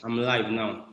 I'm live now.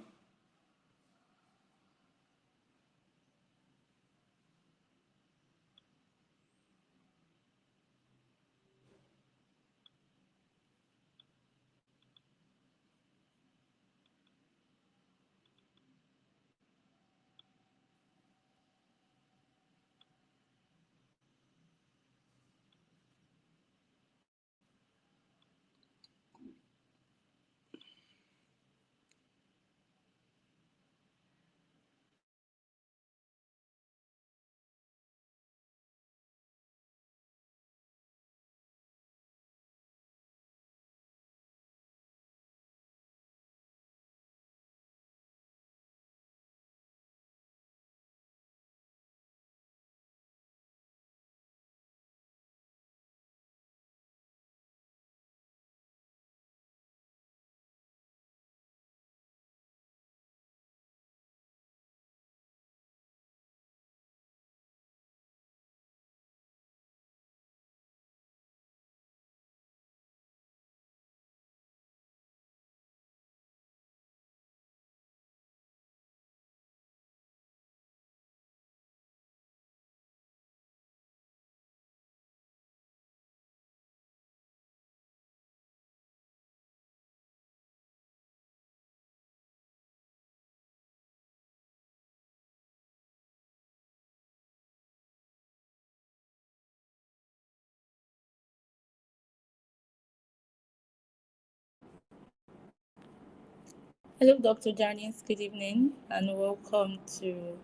Hello, Dr. Janice. Good evening and welcome to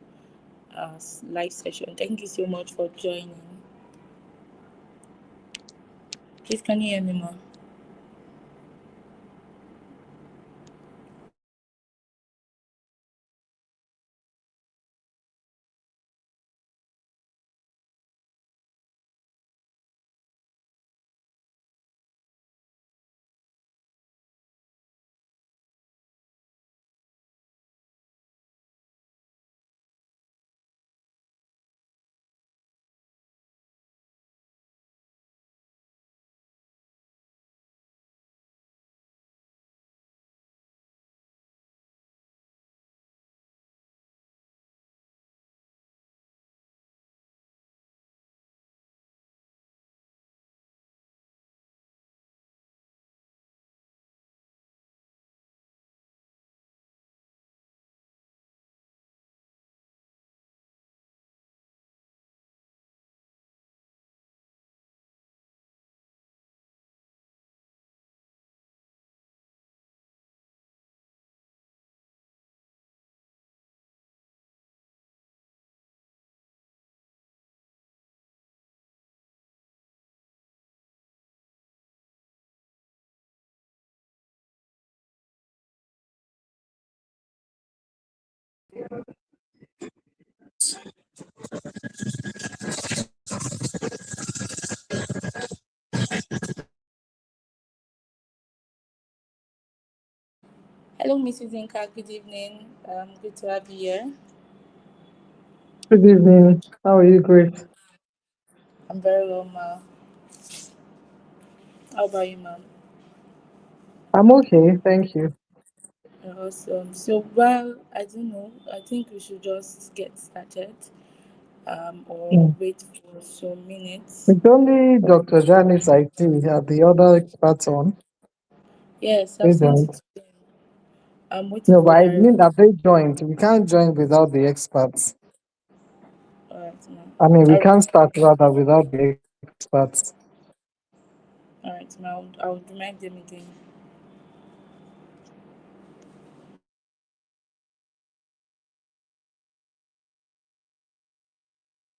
our live session. Thank you so much for joining. Please, can you hear me, ma? Hello, Mrs. Inka. Good evening. Good to have you here. Good evening. How are you, Grace? I'm very well, ma. How about you, ma'am? I'm okay, thank you. Awesome. So, well, I don't know. I think we should just get started or Mm. wait for some minutes. It's only Dr. Janice I see. Are the other experts on? Yes, I've They sent joined. it to them. I'm waiting No, for but I their. mean that they joined. We can't join without the experts. All right, ma'am. I mean, we I'll, can't start rather without the experts. all right, ma'am. I'll remind them again.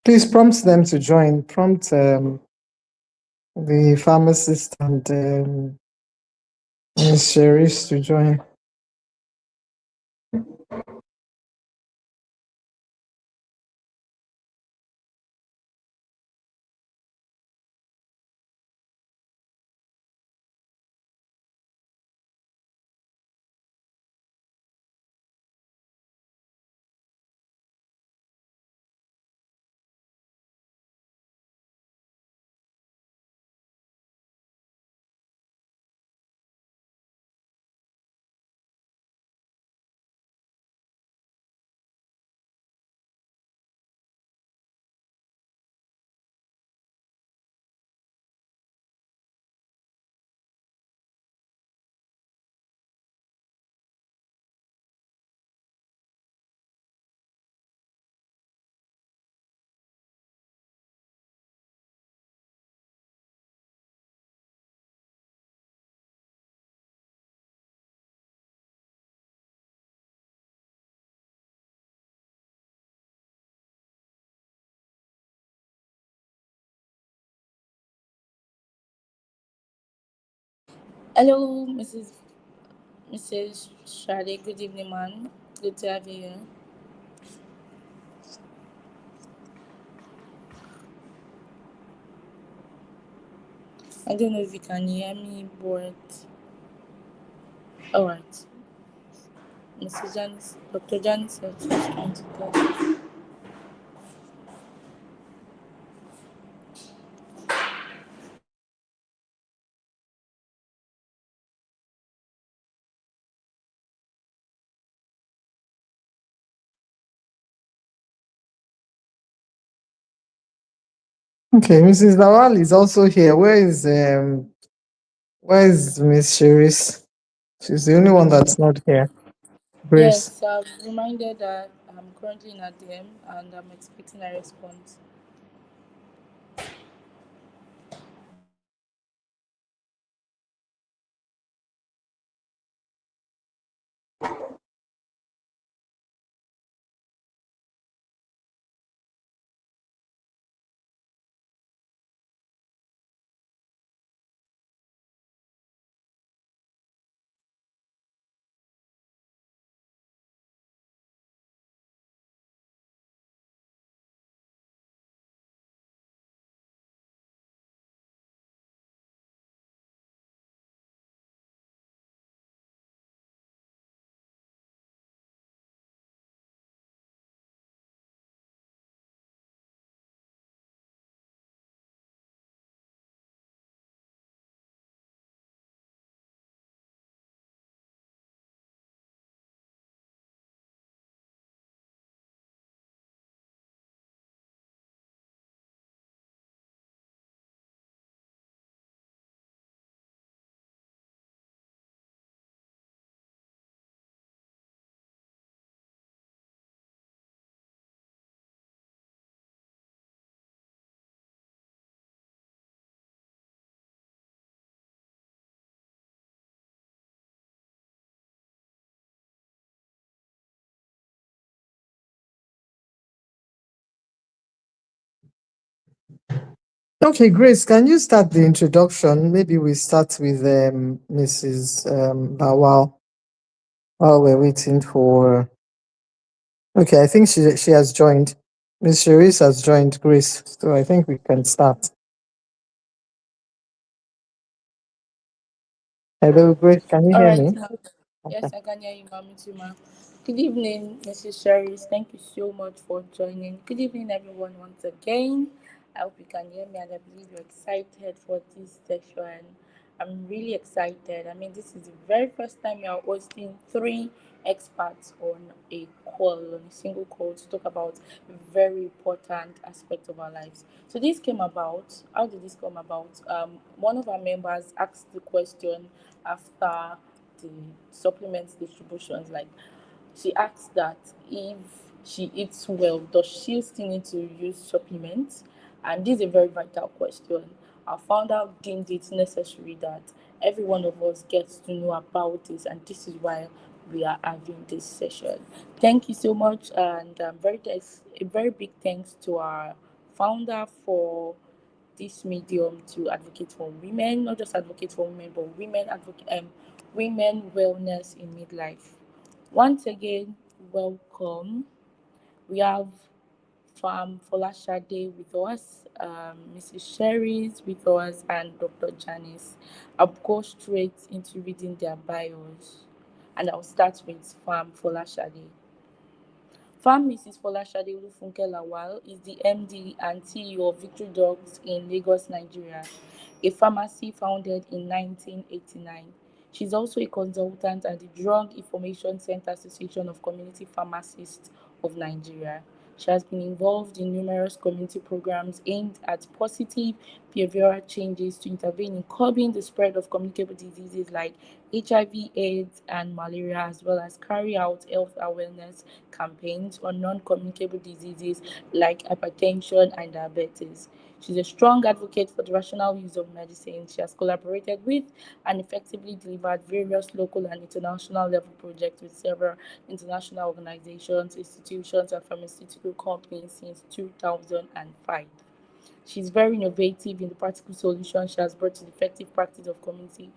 Please prompt them to join. Prompt the pharmacist and Ms. Sheris to join. Hello, Mrs. Shade. Good evening, man. Good to have you here. I don't know if you can hear me, but all right. Mrs. Janice, Dr. Janice said she's trying to call. Okay, Mrs. Lawal is also here. Where is Miss Sheris? She's the only one that's not here. Grace. Yes, I've reminded that I'm currently in a DM and I'm expecting a response. Okay, Grace, can you start the introduction? Maybe we start with Mrs. Lawal while we're waiting for. Okay, I think she has joined. Miss Sheris has joined Grace, so I think we can start. Hello, Grace, can you All hear right, me? ma'am. Okay. Yes, I can hear you, ma'am. Too, ma'am. Good evening, Mrs. Sherris. Thank you so much for joining. Good evening, everyone, once again. I hope you can hear me, and I believe you're excited for this session. I'm really excited. I mean, this is the very first time we are hosting three experts on a call, on a single call, to talk about a very important aspect of our lives. So this came about. How did this come about? One of our members asked the question after the supplements distributions, like she asked that if she eats well, does she still need to use supplements? And this is a very vital question. Our founder deemed it necessary that every one of us gets to know about this, and this is why we are having this session. Thank you so much, and a very big thanks to our founder for this medium to advocate for women, not just advocate for women, but women wellness in midlife. Once again, welcome. We have Folashade with us, Mrs. Sherry's with us, and Dr. Janice. I'll go straight into reading their bios, and I'll start with Folashade. Mrs. Folashade Olufunke Lawal is the MD and CEO of Victory Dogs in Lagos, Nigeria, a pharmacy founded in 1989. She's also a consultant at the Drug Information Center Association of Community Pharmacists of Nigeria. She has been involved in numerous community programs aimed at positive behavioral changes to intervene in curbing the spread of communicable diseases like HIV, AIDS, and malaria, as well as carry out health awareness campaigns on non communicable diseases like hypertension and diabetes. She's a strong advocate for the rational use of medicine. She has collaborated with and effectively delivered various local and international level projects with several international organizations, institutions, and pharmaceutical companies since 2005. She's very innovative in the practical solutions she has brought to the effective practice of community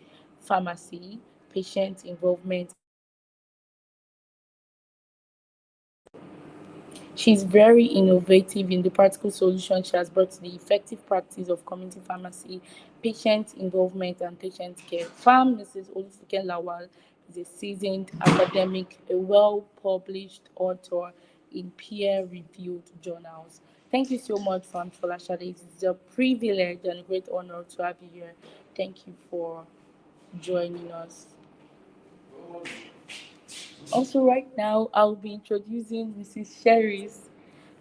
pharmacy, patient involvement, and she's very innovative in the practical solutions she has brought to the effective practice of community pharmacy, patient involvement, and patient care. Farm Mrs. Olufuke Lawal is a seasoned academic, a well published author in peer reviewed journals. Thank you so much, Farm Folashade. It's a privilege and a great honor to have you here. Thank you for joining us. Also, right now, I'll be introducing Mrs. Sherry's.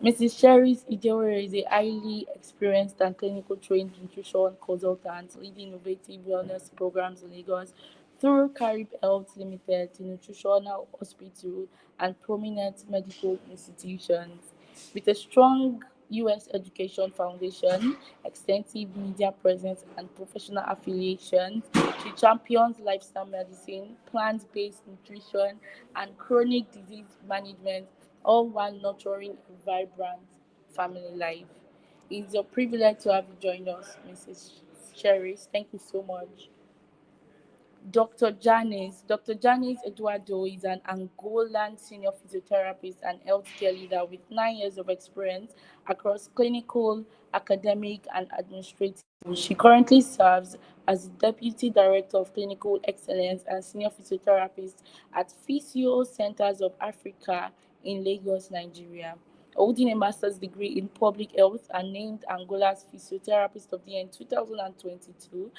Mrs. Sherry's Ijewere is a highly experienced and clinical trained nutrition consultant leading innovative wellness programs in Lagos through Carib Health Limited, the nutritional hospital, and prominent medical institutions. With a strong US education foundation, extensive media presence, and professional affiliations, she champions lifestyle medicine, plant based nutrition, and chronic disease management, all while nurturing a vibrant family life. It's a privilege to have you join us, Mrs. Cheris. Thank you so much. Dr. Janice Eduardo is an Angolan senior physiotherapist and healthcare leader with 9 years of experience across clinical, academic, and administrative roles. She currently serves as the Deputy Director of Clinical Excellence and Senior Physiotherapist at Physio Centers of Africa in Lagos, Nigeria. Holding a master's degree in public health and named Angola's Physiotherapist of the Year in 2022,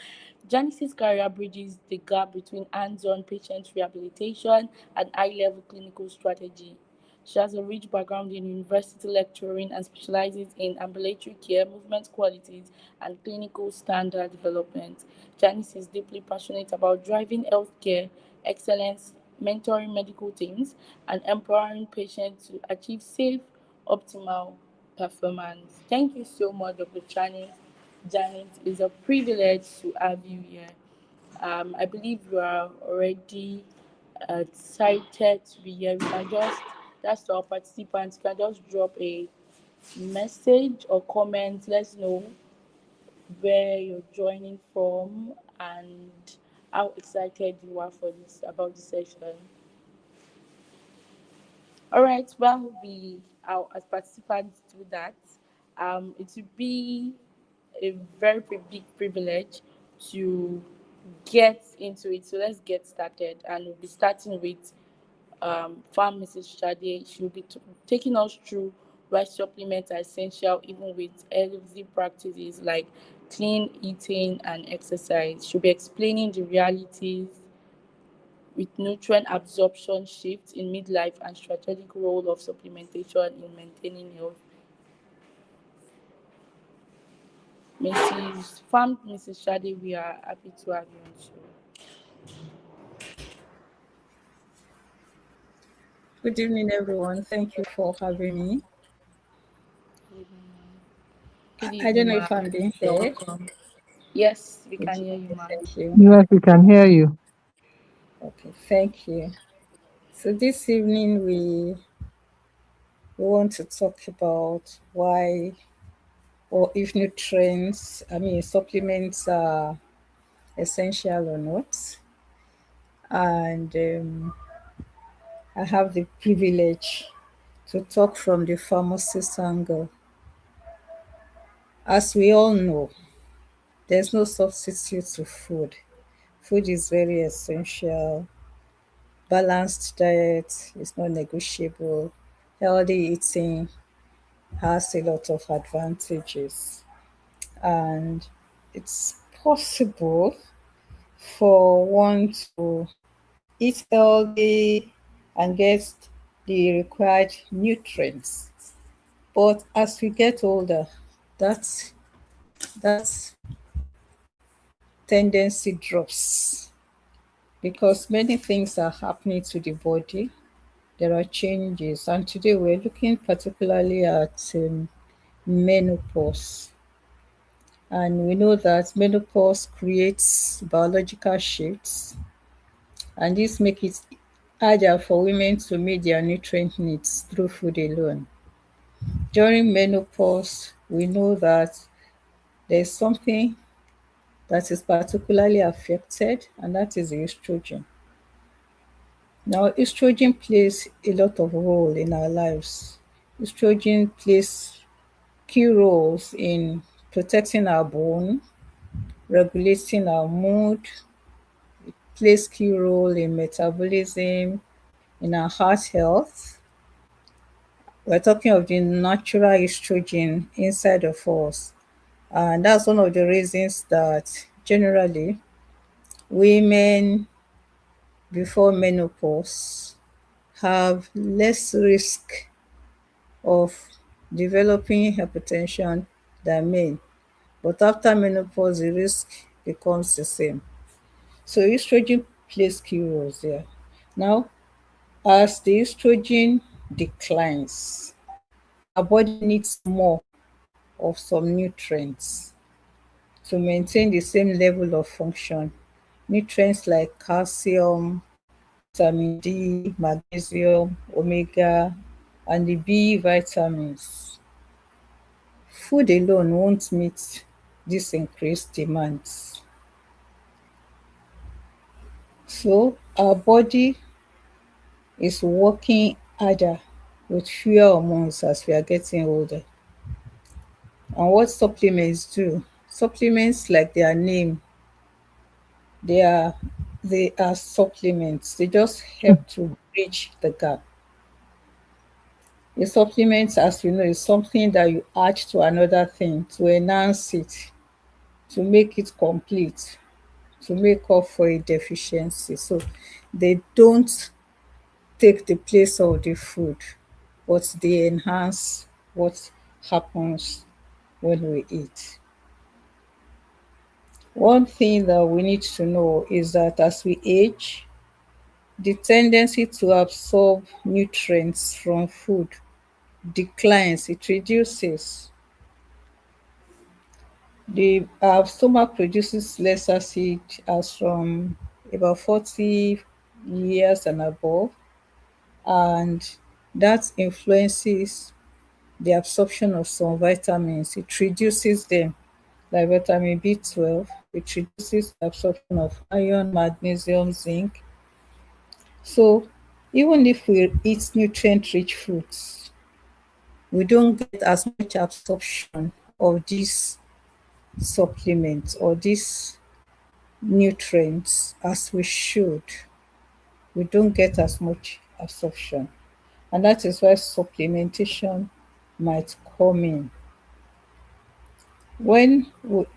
Janice's career bridges the gap between hands-on patient rehabilitation and high-level clinical strategy. She has a rich background in university lecturing and specializes in ambulatory care, movement qualities, and clinical standard development. Janice is deeply passionate about driving healthcare excellence, mentoring medical teams, and empowering patients to achieve safe, optimal performance. Thank you so much, Dr. Chani. Janet, it's a privilege to have you here. I believe you are already excited to be here. We can just, that's to our participants, you can just drop a message or comment. Let's know where you're joining from and how excited you are for this about this session. All right, well, we our as participants do that. It would be a very big privilege to get into it. So let's get started, and we'll be starting with Farm Mrs. Shade. She'll be taking us through why supplements are essential, even with healthy practices like clean eating and exercise. She'll be explaining the realities with nutrient absorption shifts in midlife and strategic role of supplementation in maintaining health. Mrs. Shade, we are happy to have you on show. Good evening, everyone. Thank you for having me. Good I don't evening, know ma. if I'm being You're heard. welcome. Yes, we can Okay, hear you, ma. thank you. Yes, we can hear you. Okay, thank you. So this evening we want to talk about why or if nutrients, I mean supplements are essential or not. And I have the privilege to talk from the pharmacist angle. As we all know, there's no substitute to food. Food is very essential. Balanced diet is not negotiable. Healthy eating has a lot of advantages, and it's possible for one to eat healthy and get the required nutrients. But as we get older, that that tendency drops because many things are happening to the body. There are changes, and today we're looking particularly at menopause. And we know that menopause creates biological shifts, and this makes it harder for women to meet their nutrient needs through food alone. During menopause, we know that there's something that is particularly affected, and that is the estrogen. Now, estrogen plays a lot of role in our lives. Estrogen plays key roles in protecting our bone, regulating our mood, plays key role in metabolism, in our heart health. We're talking of the natural estrogen inside of us. And that's one of the reasons that generally women before menopause have less risk of developing hypertension than men. But after menopause, the risk becomes the same. So estrogen plays key roles there. Now, as the estrogen declines, our body needs more of some nutrients to maintain the same level of function. Nutrients like calcium, vitamin D, magnesium, omega, and the B vitamins. Food alone won't meet these increased demands. So our body is working harder with fewer hormones as we are getting older. And what supplements do? Supplements, like their name, they are they are supplements. They just help to bridge the gap. A supplement, as you know, is something that you add to another thing to enhance it, to make it complete, to make up for a deficiency. So they don't take the place of the food, but they enhance what happens when we eat. One thing that we need to know is that as we age, the tendency to absorb nutrients from food declines, it reduces. The stomach produces less acid as from about 40 years and above, and that influences the absorption of some vitamins. It reduces them, like vitamin B12. It reduces the absorption of iron, magnesium, zinc. So even if we eat nutrient-rich foods, we don't get as much absorption of these supplements or these nutrients as we should. We don't get as much absorption. And that is why supplementation might come in.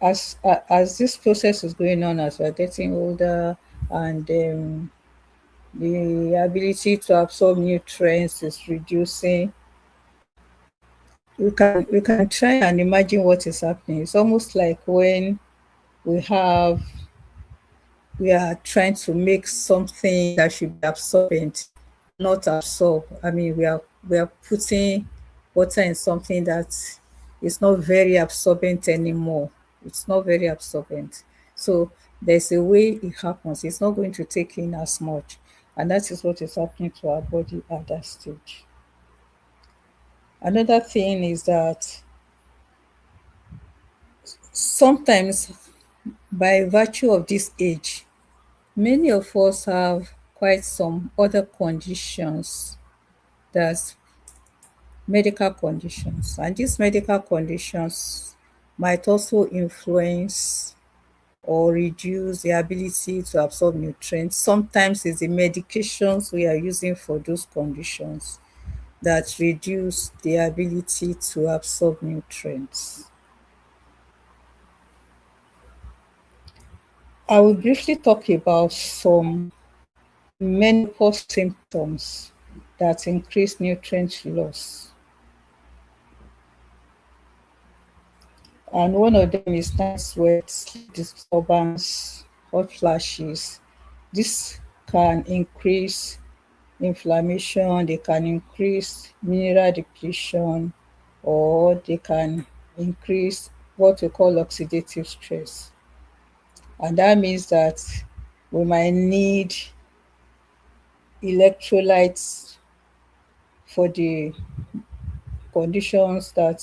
As this process is going on, as we're getting older, and the ability to absorb nutrients is reducing, we can try and imagine what is happening. It's almost like when we have we are trying to make something that should be absorbent not absorb. I mean, we are putting water in something that is not very absorbent anymore. It's not very absorbent. So there's a way it happens. It's not going to take in as much. And that is what is happening to our body at that stage. Another thing is that sometimes, by virtue of this age, many of us have quite some other conditions, that's medical conditions. And these medical conditions might also influence or reduce the ability to absorb nutrients. Sometimes it's the medications we are using for those conditions that reduce the ability to absorb nutrients. I will briefly talk about some menopause symptoms that increase nutrient loss. And one of them is night sweat, sleep disturbance, hot flashes. This can increase inflammation, they can increase mineral depletion, or they can increase what we call oxidative stress. And that means that we might need electrolytes for the conditions that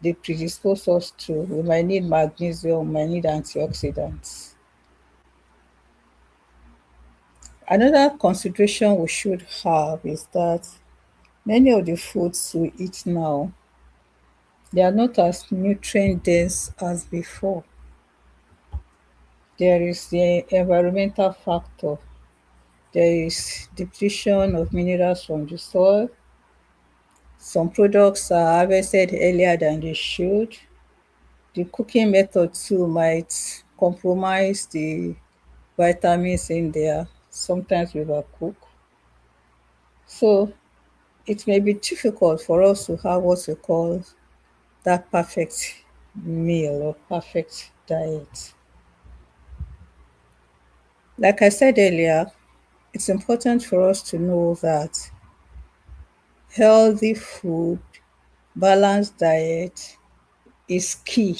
they predispose us to. We might need magnesium, we might need antioxidants. Another consideration we should have is that many of the foods we eat now, they are not as nutrient dense as before. There is the environmental factor. There is depletion of minerals from the soil. Some products are harvested earlier than they should. The cooking method too might compromise the vitamins in there. Sometimes we overcook. So it may be difficult for us to have what we call that perfect meal or perfect diet. Like I said earlier, it's important for us to know that healthy food, balanced diet is key.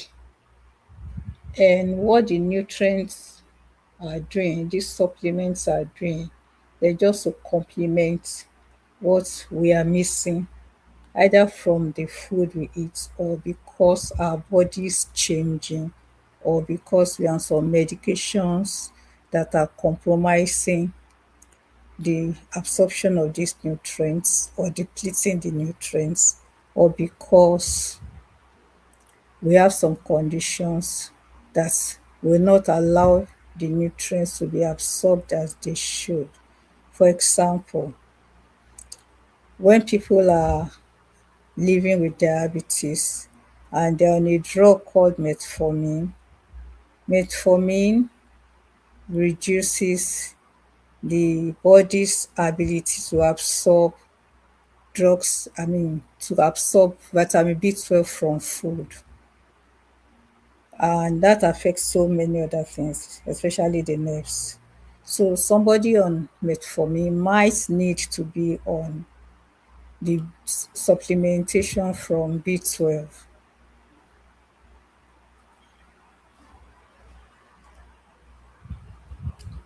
And what the nutrients are doing, these supplements are doing, they're just to complement what we are missing, either from the food we eat or because our body is changing or because we are on some medications that are compromising the absorption of these nutrients or depleting the nutrients, or because we have some conditions that will not allow the nutrients to be absorbed as they should. For example, when people are living with diabetes and they're on a drug called metformin, metformin reduces the body's ability to absorb to absorb vitamin B12 from food. And that affects so many other things, especially the nerves. So somebody on metformin might need to be on the supplementation from B12.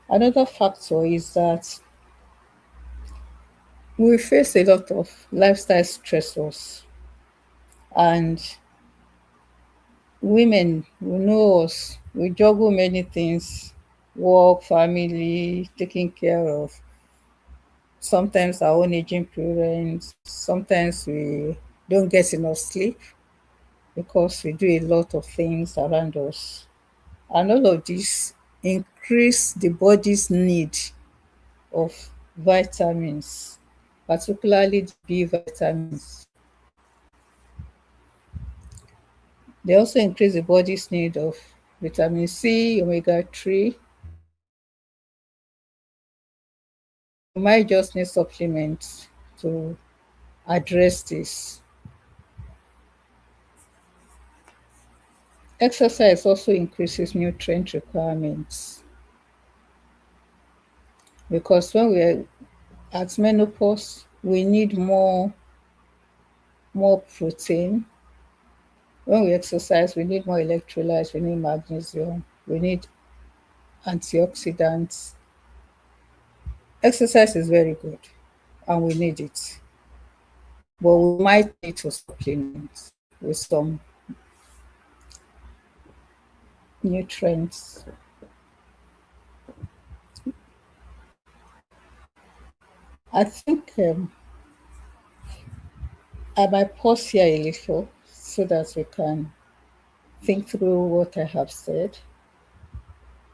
Another factor is that we face a lot of lifestyle stressors, and women, we know us, we juggle many things: work, family, taking care of sometimes our own aging parents. Sometimes we don't get enough sleep because we do a lot of things around us. And all of this increase the body's need of vitamins, particularly the B vitamins. They also increase the body's need of vitamin C, omega 3. You might just need supplements to address this. Exercise also increases nutrient requirements because when we're at menopause, we need more protein. When we exercise, we need more electrolytes, we need magnesium, we need antioxidants. Exercise is very good and we need it, but we might need to supplement with some nutrients. I think I might pause here a little so that we can think through what I have said.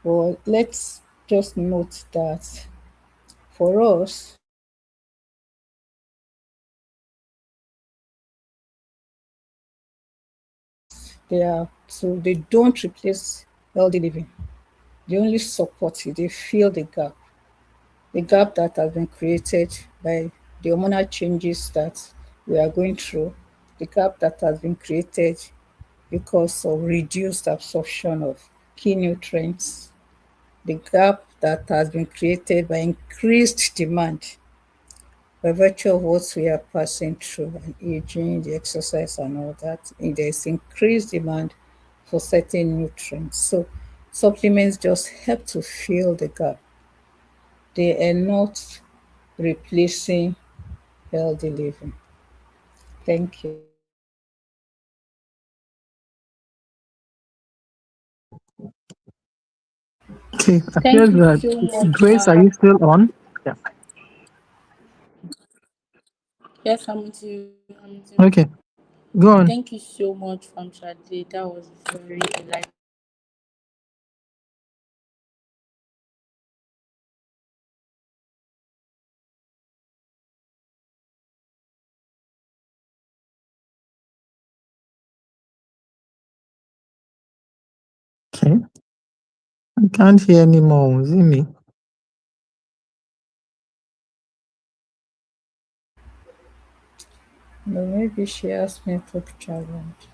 Well, let's just note that for us, they don't replace healthy living. They only support it. They fill the gap that has been created by the hormonal changes that we are going through, the gap that has been created because of reduced absorption of key nutrients, the gap that has been created by increased demand by virtue of what we are passing through and aging, the exercise and all that. And there's increased demand for certain nutrients. So supplements just help to fill the gap. They are not replacing healthy living. Thank you. Okay, appears Thank you that so much, Grace, are ma. you still on? Yeah. Yes, I'm with you. I'm with you, ma. Okay, go Thank on. you so much, from Shadi. That was very enlightening. Okay, I can't hear anymore. Is it me? No, maybe she asked me to challenge.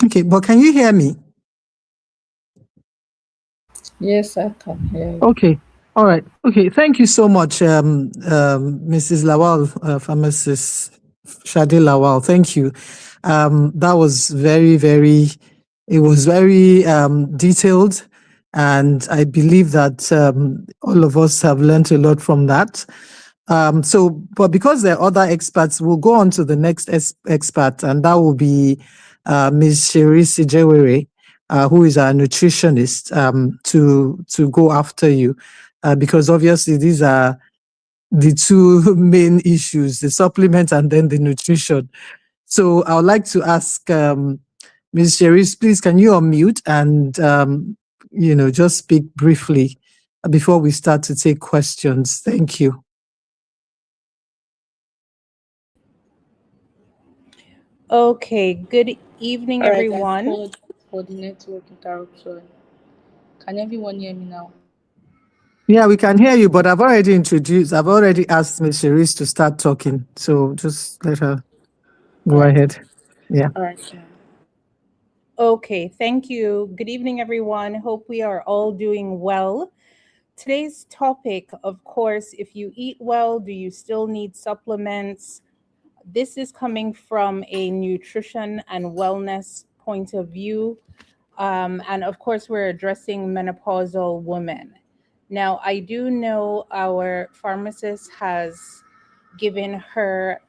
Okay, but can you hear me? Yes, I can hear you. Okay. All right. Okay. Thank you so much, Mrs. Lawal, pharmacist Shadi Lawal. Thank you. That was it was very detailed. And I believe that all of us have learned a lot from that. But because there are other experts, we'll go on to the next expert, and that will be Ms. Sherisi Jewere, who is our nutritionist, to go after you, because obviously these are the two main issues: the supplement and then the nutrition. So I would like to ask Ms. Sheris, please, can you unmute and just speak briefly before we start to take questions? Thank you. Okay, good evening, All right, I everyone. apologize for the network interruption. Can everyone hear me now? Yeah, we can hear you, but I've already asked Ms. Sheris to start talking. So just let her All go right, ahead. Yeah. all right, ma'am. Okay, thank you. Good evening, everyone. Hope we are all doing well. Today's topic, of course, if you eat well, do you still need supplements? This is coming from a nutrition and wellness point of view. And of course, we're addressing menopausal women. Now, I do know our pharmacist has given her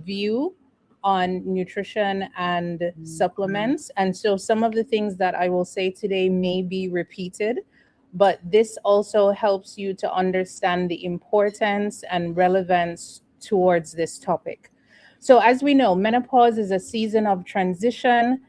view on nutrition and supplements. And so some of the things that I will say today may be repeated, but this also helps you to understand the importance and relevance towards this topic. So, as we know, menopause is a season of transition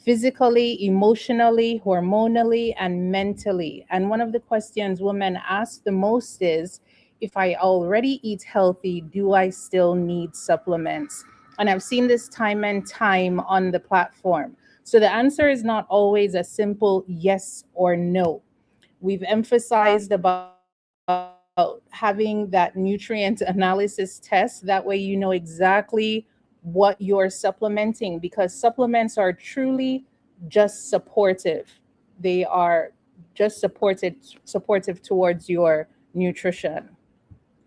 physically, emotionally, hormonally, and mentally. And one of the questions women ask the most is, if I already eat healthy, do I still need supplements? And I've seen this time and time on the platform. So the answer is not always a simple yes or no. We've emphasized about having that nutrient analysis test. That way, you know exactly what you're supplementing, because supplements are truly just supportive. They are just supportive towards your nutrition.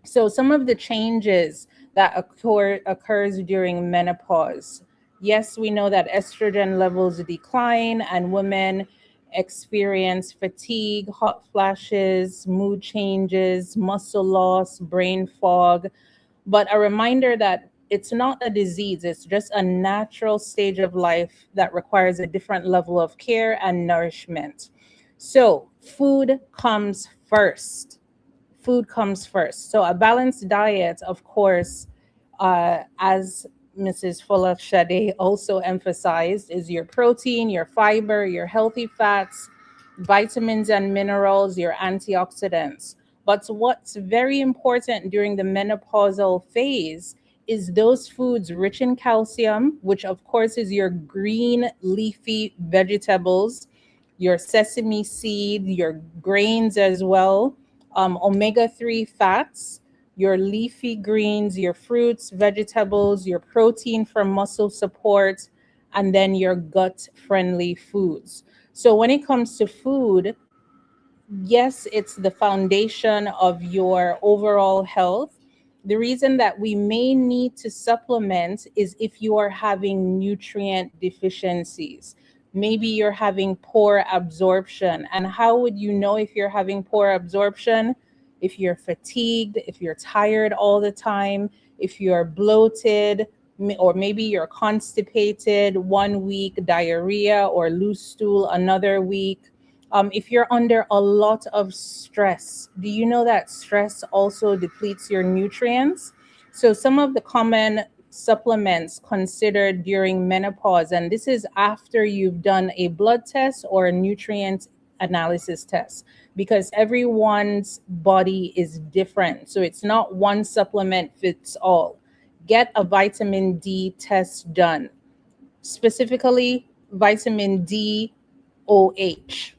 So some of the changes that occurs during menopause. Yes, we know that estrogen levels decline and women experience fatigue, hot flashes, mood changes, muscle loss, brain fog. But a reminder that it's not a disease, it's just a natural stage of life that requires a different level of care and nourishment. So, food comes first. So a balanced diet, of course, as Mrs. Fuller Shade also emphasized, is your protein, your fiber, your healthy fats, vitamins and minerals, your antioxidants. But what's very important during the menopausal phase is those foods rich in calcium, which of course is your green leafy vegetables, your sesame seed, your grains as well, omega 3 fats, your leafy greens, your fruits, vegetables, your protein for muscle support, and then your gut friendly foods. So when it comes to food, yes, it's the foundation of your overall health. The reason that we may need to supplement is if you are having nutrient deficiencies. Maybe you're having poor absorption. And how would you know if you're having poor absorption? If you're fatigued, if you're tired all the time, if you're bloated, or maybe you're constipated one week, diarrhea or loose stool another week. If you're under a lot of stress, do you know that stress also depletes your nutrients? So, some of the common supplements considered during menopause, and this is after you've done a blood test or a nutrient analysis test, because everyone's body is different. So, it's not one supplement fits all. Get a vitamin D test done, specifically vitamin D OH.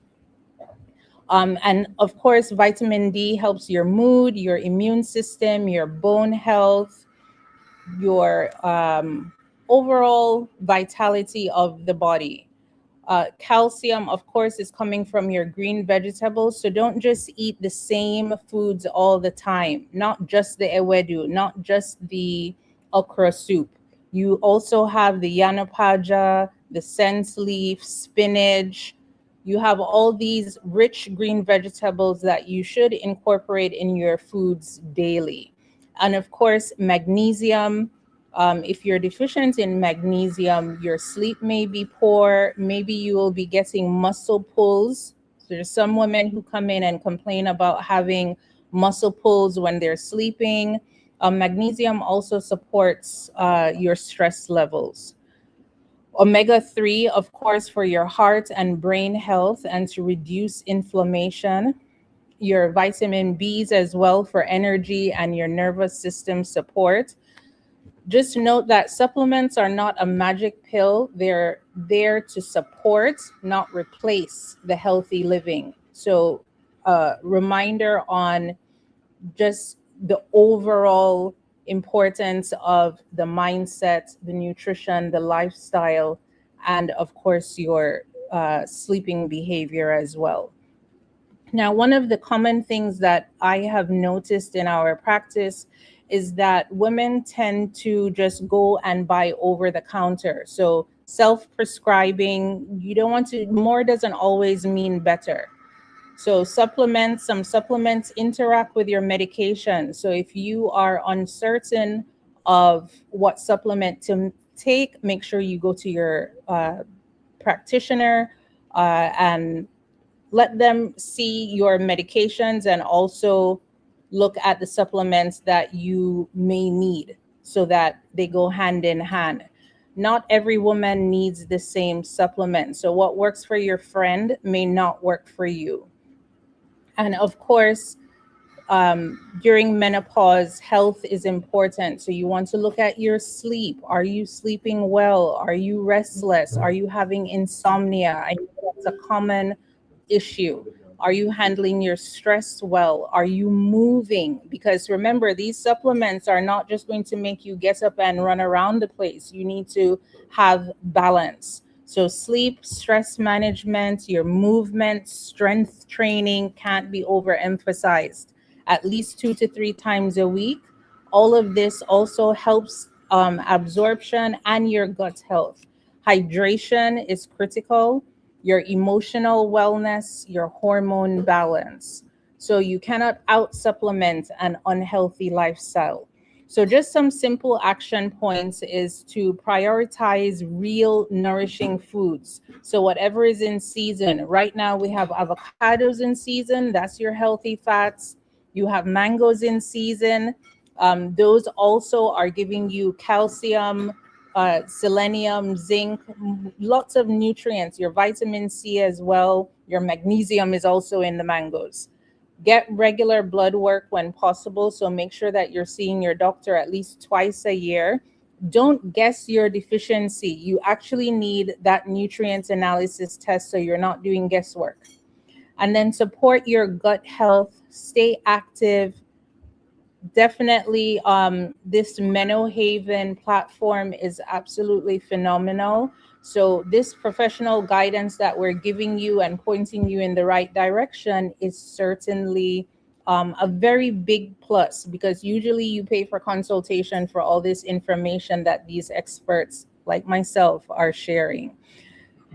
And of course, vitamin D helps your mood, your immune system, your bone health, your overall vitality of the body. Calcium, of course, is coming from your green vegetables. So don't just eat the same foods all the time, not just the ewedu, not just the okra soup. You also have the yanapaja, the sense leaf, spinach. You have all these rich green vegetables that you should incorporate in your foods daily. And of course, magnesium. If you're deficient in magnesium, your sleep may be poor. Maybe you will be getting muscle pulls. There's some women who come in and complain about having muscle pulls when they're sleeping. Magnesium also supports your stress levels. Omega 3, of course, for your heart and brain health and to reduce inflammation. Your vitamin Bs as well for energy and your nervous system support. Just note that supplements are not a magic pill. They're there to support, not replace the healthy living. So, reminder on just the overall importance of the mindset, the nutrition, the lifestyle, and of course, your sleeping behavior as well. Now, one of the common things that I have noticed in our practice is that women tend to just go and buy over the counter. So, self prescribing, you don't want to, more doesn't always mean better. So, some supplements interact with your medication. So, if you are uncertain of what supplement to take, make sure you go to your practitioner and let them see your medications and also look at the supplements that you may need so that they go hand in hand. Not every woman needs the same supplement. So, what works for your friend may not work for you. And of course, during menopause, health is important. So you want to look at your sleep. Are you sleeping well? Are you restless? Are you having insomnia? I know that's a common issue. Are you handling your stress well? Are you moving? Because remember, these supplements are not just going to make you get up and run around the place. You need to have balance. So, sleep, stress management, your movement, strength training can't be overemphasized. At least 2 to 3 times a week. All of this also helps absorption and your gut health. Hydration is critical, your emotional wellness, your hormone balance. So you cannot out supplement an unhealthy lifestyle. So, just some simple action points is to prioritize real nourishing foods. So, whatever is in season, right now we have avocados in season, that's your healthy fats. You have mangoes in season. Those also are giving you calcium, selenium, zinc, lots of nutrients, your vitamin C as well. Your magnesium is also in the mangoes. Get regular blood work when possible. So make sure that you're seeing your doctor at least twice a year. Don't guess your deficiency. You actually need that nutrients analysis test so you're not doing guesswork. And then support your gut health, stay active. Definitely, this Meno Haven platform is absolutely phenomenal. So, this professional guidance that we're giving you and pointing you in the right direction is certainly a very big plus, because usually you pay for consultation for all this information that these experts like myself are sharing.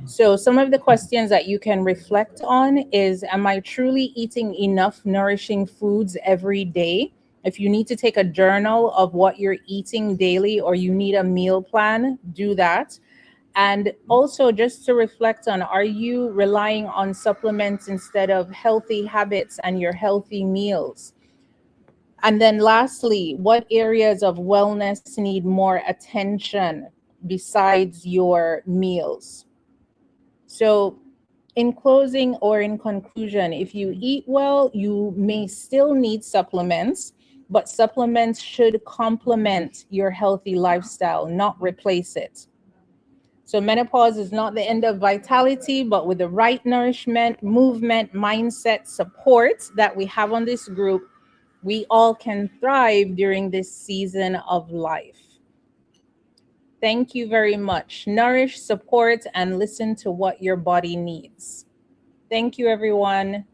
So, some of the questions that you can reflect on is: am I truly eating enough nourishing foods every day? If you need to take a journal of what you're eating daily or you need a meal plan, do that. And also just to reflect on, are you relying on supplements instead of healthy habits and your healthy meals? And then lastly, what areas of wellness need more attention besides your meals? So, in closing or in conclusion, if you eat well, you may still need supplements, but supplements should complement your healthy lifestyle, not replace it. So, menopause is not the end of vitality, but with the right nourishment, movement, mindset, support that we have on this group, we all can thrive during this season of life. Thank you very much. Nourish, support, and listen to what your body needs. Thank you, everyone.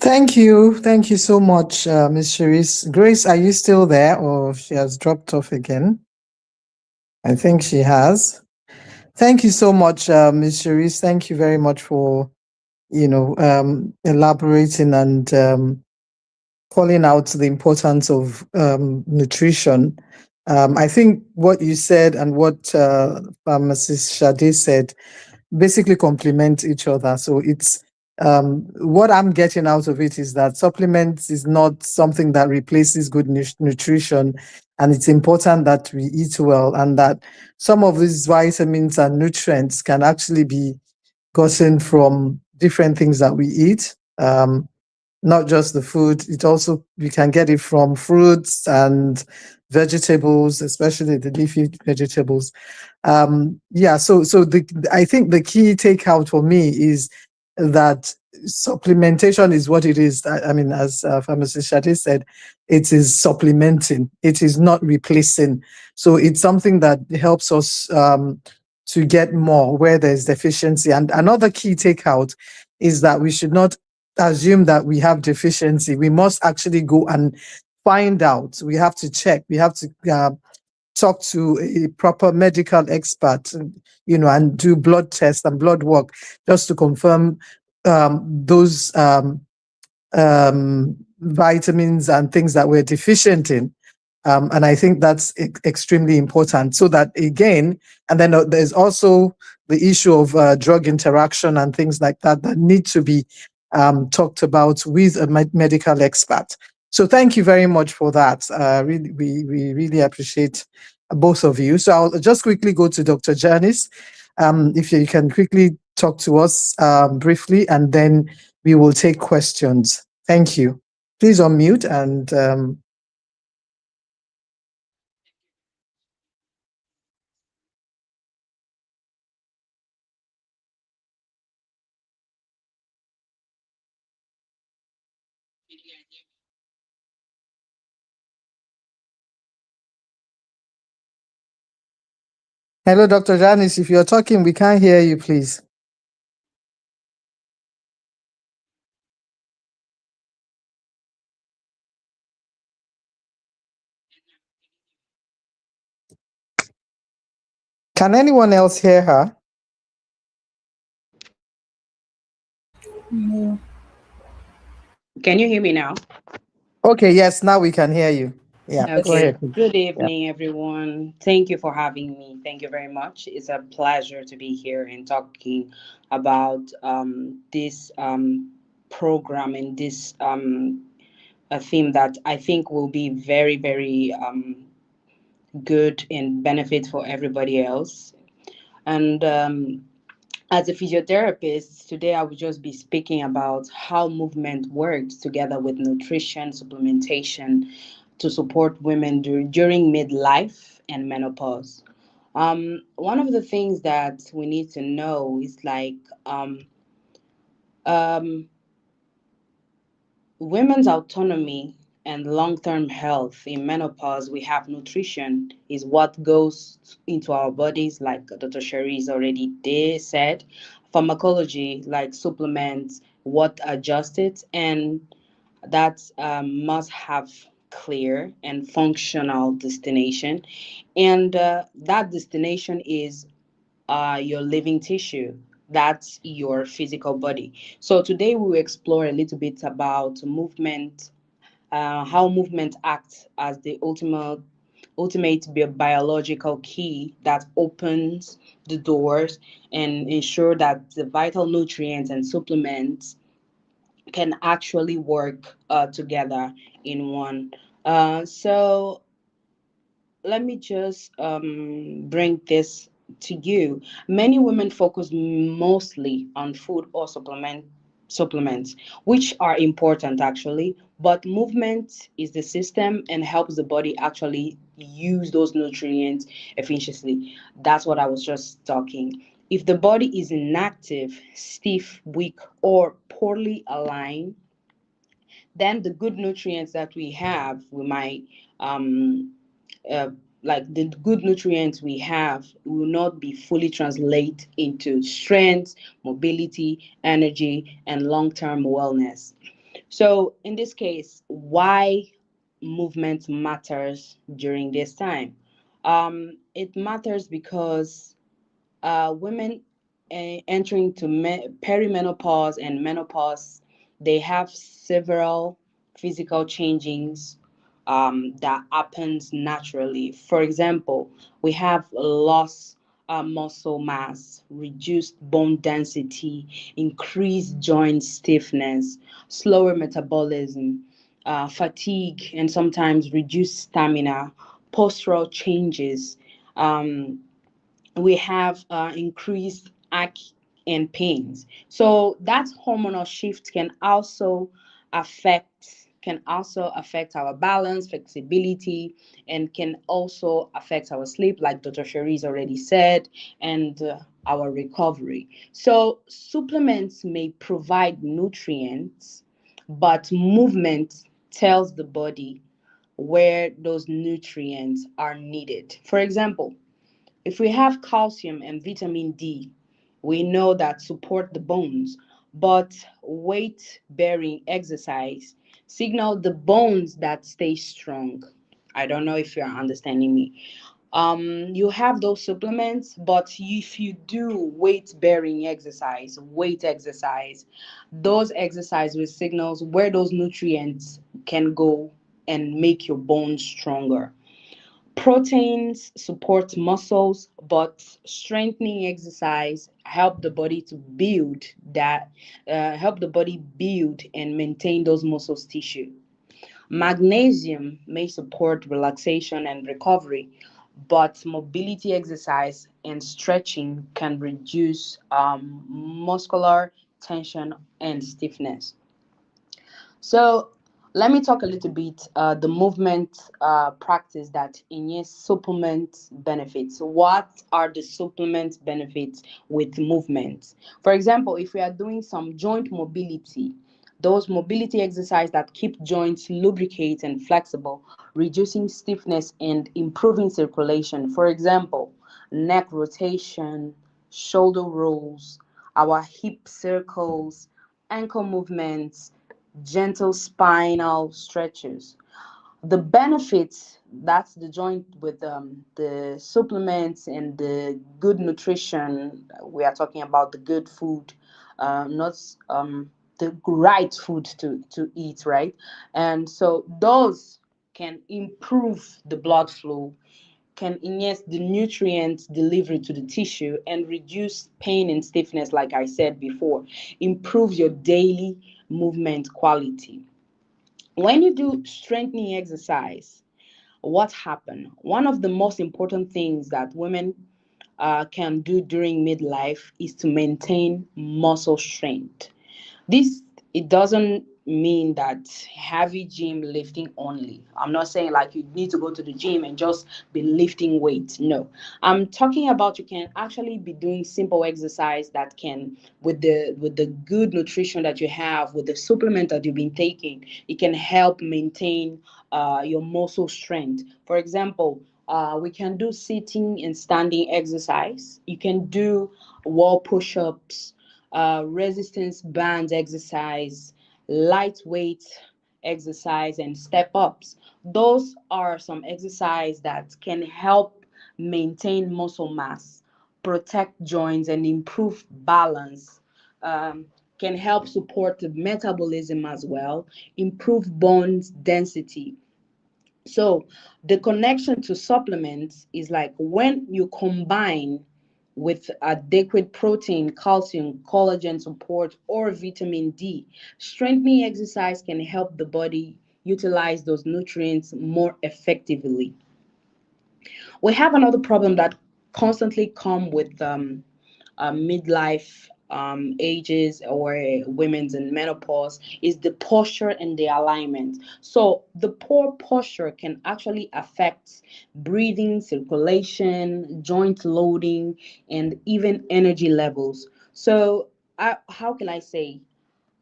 Thank you so much, Miss Cherise. Grace, are you still there, or she has dropped off again? I think she has. Thank you so much, Ms. Cherise. Thank you very much for, elaborating and calling out the importance of nutrition. I think what you said and what pharmacist Sade said basically complement each other. So it's what I'm getting out of it is that supplements is not something that replaces good nutrition, and it's important that we eat well, and that some of these vitamins and nutrients can actually be gotten from different things that we eat. Not just the food, it also we can get it from fruits and vegetables, especially the leafy vegetables. Yeah, so I think the key takeout for me is that supplementation is what it is. I mean, as pharmacist Shadi said, it is supplementing, it is not replacing. So it's something that helps us to get more where there's deficiency. And another key takeout is that we should not assume that we have deficiency. We must actually go and find out. We have to check. We have to talk to a proper medical expert, and do blood tests and blood work just to confirm those vitamins and things that we're deficient in. And I think that's extremely important. So that again, and then there's also the issue of drug interaction and things like that that need to be talked about with a medical expert. So thank you very much for that. Really, we really appreciate both of you. So I'll just quickly go to Dr. Janice. If you can quickly talk to us briefly, and then we will take questions. Thank you. Please unmute and hello, Dr. Janice. If you're talking, we can't hear you, please. Can anyone else hear her? No. Can you hear me now? Okay, yes, now we can hear you. Yeah, go Okay. ahead. Good Yeah. evening, everyone. Thank you for having me. Thank you very much. It's a pleasure to be here and talking about this program and this a theme that I think will be very, very good and benefit for everybody else. And as a physiotherapist, today I will just be speaking about how movement works together with nutrition, supplementation to support women during midlife and menopause. One of the things that we need to know is like um, women's autonomy and long-term health in menopause. We have nutrition is what goes into our bodies, like Dr. Sherry's already did said. Pharmacology, like supplements, what adjust it, and that must have clear and functional destination, and that destination is your living tissue. That's your physical body. So today we will explore a little bit about movement, how movement acts as the ultimate biological key that opens the doors and ensure that the vital nutrients and supplements can actually work together in one. So let me just bring this to you. Many women focus mostly on food or supplements, which are important actually, but movement is the system and helps the body actually use those nutrients efficiently. That's what I was just talking. If the body is inactive, stiff, weak, or poorly aligned, then the good nutrients that we have, we might um, uh, like the good nutrients we have will not be fully translate into strength, mobility, energy, and long-term wellness. So in this case, why movement matters during this time? It matters because women entering to perimenopause and menopause, they have several physical changes that happens naturally. For example, we have loss muscle mass, reduced bone density, increased joint stiffness, slower metabolism, fatigue, and sometimes reduced stamina, postural changes. Um, we have increased ache and pains. So that hormonal shift can also affect our balance, flexibility, and can also affect our sleep, like Dr. Cherise already said, and our recovery. So supplements may provide nutrients, but movement tells the body where those nutrients are needed. For example, if we have calcium and vitamin D, we know that support the bones, but weight bearing exercise signal the bones that stay strong. I don't know if you're understanding me. You have those supplements, but if you do weight bearing exercise, weight exercise, those exercise with signals where those nutrients can go and make your bones stronger. Proteins support muscles, but strengthening exercise help the body build and maintain those muscles tissue. Magnesium may support relaxation and recovery, but mobility exercise and stretching can reduce muscular tension and stiffness. So let me talk a little bit the movement practice that in supplement benefits. What are the supplement benefits with movement? For example, if we are doing some joint mobility, those mobility exercise that keep joints lubricate and flexible, reducing stiffness and improving circulation. For example, neck rotation, shoulder rolls, our hip circles, ankle movements, gentle spinal stretches. The benefits, that's the joint with the supplements and the good nutrition. We are talking about the good food, not the right food to eat, right? And so those can improve the blood flow, can enhance the nutrients delivery to the tissue, and reduce pain and stiffness, like I said before, improve your daily movement quality. When you do strengthening exercise, what happened? One of the most important things that women can do during midlife is to maintain muscle strength. This, it doesn't mean that heavy gym lifting only. I'm not saying like you need to go to the gym and just be lifting weights. No, I'm talking about you can actually be doing simple exercise that can, with the good nutrition that you have, with the supplement that you've been taking, it can help maintain your muscle strength. For example, we can do sitting and standing exercise. You can do wall push-ups, resistance band exercise, lightweight exercise, and step ups. Those are some exercise that can help maintain muscle mass, protect joints, and improve balance. Um, can help support the metabolism as well, improve bone density. So the connection to supplements is like when you combine with adequate protein, calcium, collagen support, or vitamin D, strengthening exercise can help the body utilize those nutrients more effectively. We have another problem that constantly come with midlife ages or women's in menopause is the posture and the alignment. So the poor posture can actually affect breathing, circulation, joint loading, and even energy levels. So how can I say,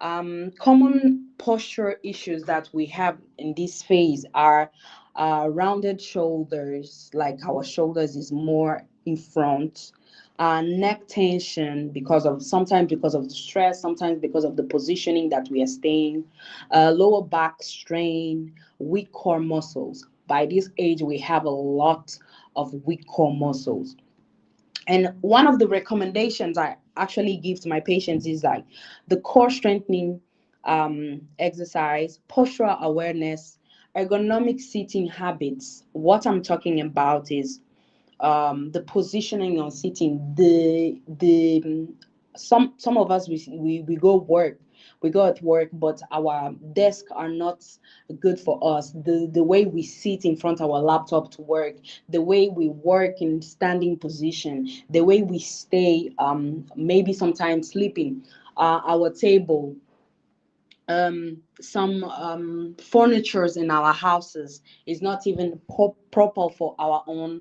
common posture issues that we have in this phase are rounded shoulders, like our shoulders is more in front, neck tension because of sometimes because of the stress, sometimes because of the positioning that we are staying, lower back strain, weak core muscles. By this age, we have a lot of weak core muscles. And one of the recommendations I actually give to my patients is like the core strengthening exercise, postural awareness, ergonomic seating habits. What I'm talking about is the positioning on sitting, the some of us we go work, we go at work, but our desks are not good for us. The way we sit in front of our laptop to work, the way we work in standing position, the way we stay, maybe sometimes sleeping, our table, some furnitures in our houses is not even proper for our own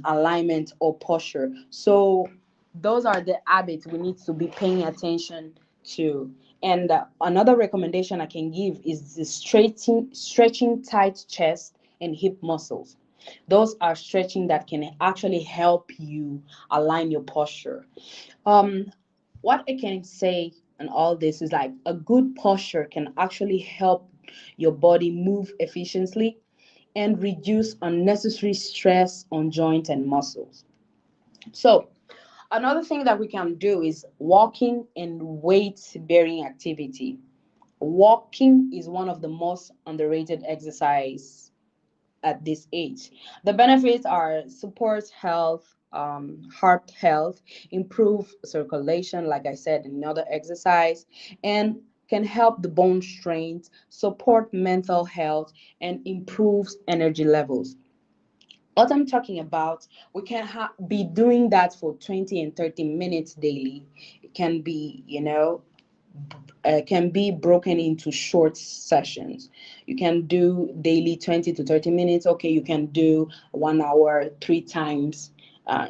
alignment or posture. So those are the habits we need to be paying attention to. And another recommendation I can give is the stretching tight chest and hip muscles. Those are stretching that can actually help you align your posture. um what I can say on all this is like a good posture can actually help your body move efficiently and reduce unnecessary stress on joints and muscles. So another thing that we can do is walking and weight bearing activity. Walking is one of the most underrated exercise at this age. The benefits are support health, heart health, improve circulation, like I said, in another exercise, and can help the bone strength, support mental health, and improves energy levels. What I'm talking about, we can be doing that for 20 and 30 minutes daily. It can be, can be broken into short sessions. You can do daily 20 to 30 minutes. Okay, you can do 1 hour 3 times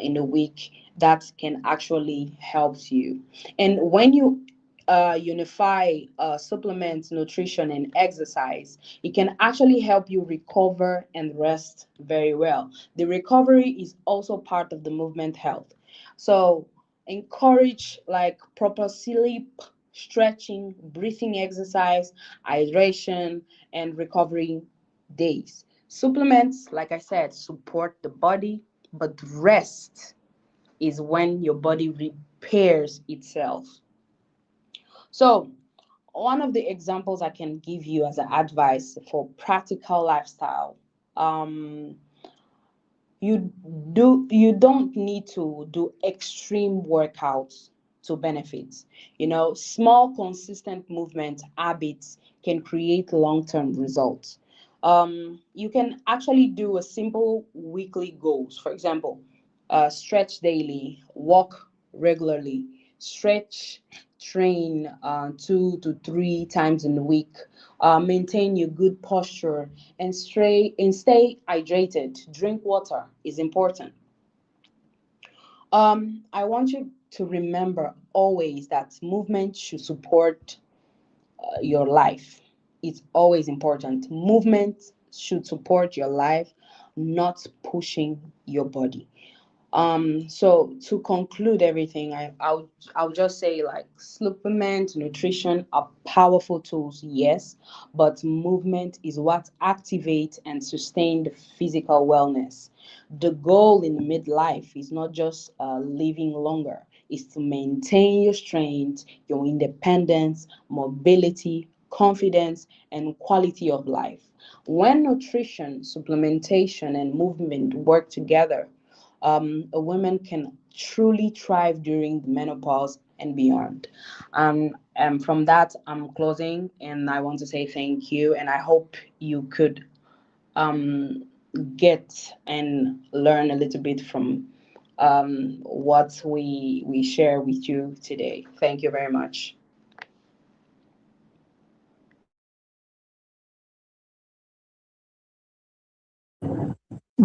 in a week. That can actually help you. And when you unify supplements, nutrition, and exercise, it can actually help you recover and rest very well. The recovery is also part of the movement health. So encourage like proper sleep, stretching, breathing exercise, hydration, and recovery days. Supplements, like I said, support the body, but rest is when your body repairs itself. So, one of the examples I can give you as an advice for practical lifestyle, um, you don't need to do extreme workouts to benefit. Small consistent movement habits can create long-term results. You can actually do a simple weekly goals. For example, stretch daily, walk regularly, stretch train 2 to 3 times in a week, maintain your good posture, and stay hydrated. Drink water is important. I want you to remember always that movement should support your life. It's always important. Movement should support your life, not pushing your body. So to conclude everything, I'll just say, like, supplement, nutrition are powerful tools, yes, but movement is what activates and sustains the physical wellness. The goal in midlife is not just living longer, is to maintain your strength, your independence, mobility, confidence, and quality of life. When nutrition, supplementation, and movement work together, a woman can truly thrive during the menopause and beyond. And from that, I'm closing, and I want to say thank you, and I hope you could um, get and learn a little bit from what we share with you today. Thank you very much.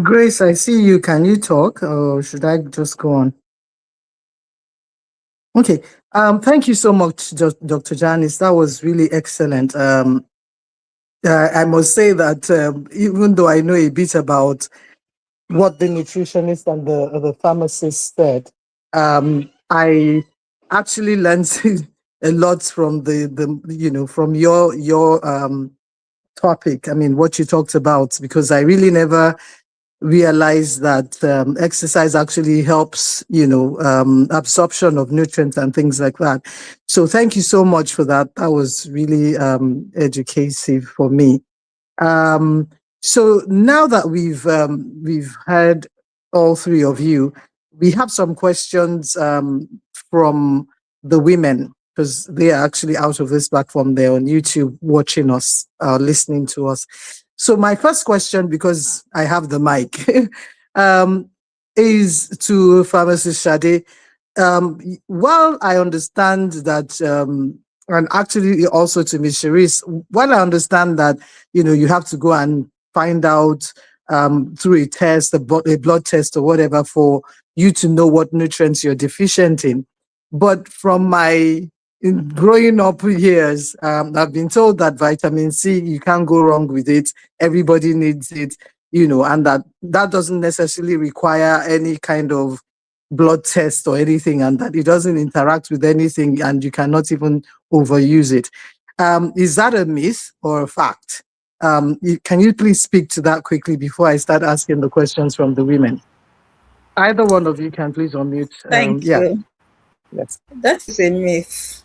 Grace, I see you. Can you talk, or should I just go on? Okay. Thank you so much, Dr. Janice. That was really excellent. I must say that even though I know a bit about what the nutritionist and the pharmacist said, I actually learned a lot from the from your topic. I mean, what you talked about, because I really never realized that exercise actually helps, absorption of nutrients and things like that. So thank you so much for that. That was really educative for me. Um, so now that we've heard all three of you, we have some questions from the women, because they are actually out of this platform. They're on YouTube watching us, listening to us. So my first question, because I have the mic, um, is to pharmacist Shade. While I understand that, and actually also to Ms. Cherise, while I understand that, you have to go and find out through a test, a blood test or whatever, for you to know what nutrients you're deficient in. But from my growing up years, I've been told that vitamin C, you can't go wrong with it. Everybody needs it, and that doesn't necessarily require any kind of blood test or anything, and that it doesn't interact with anything, and you cannot even overuse it. Is that a myth or a fact? Can you please speak to that quickly before I start asking the questions from the women? Either one of you can please unmute. Thank Yeah, you. yes. That is a myth.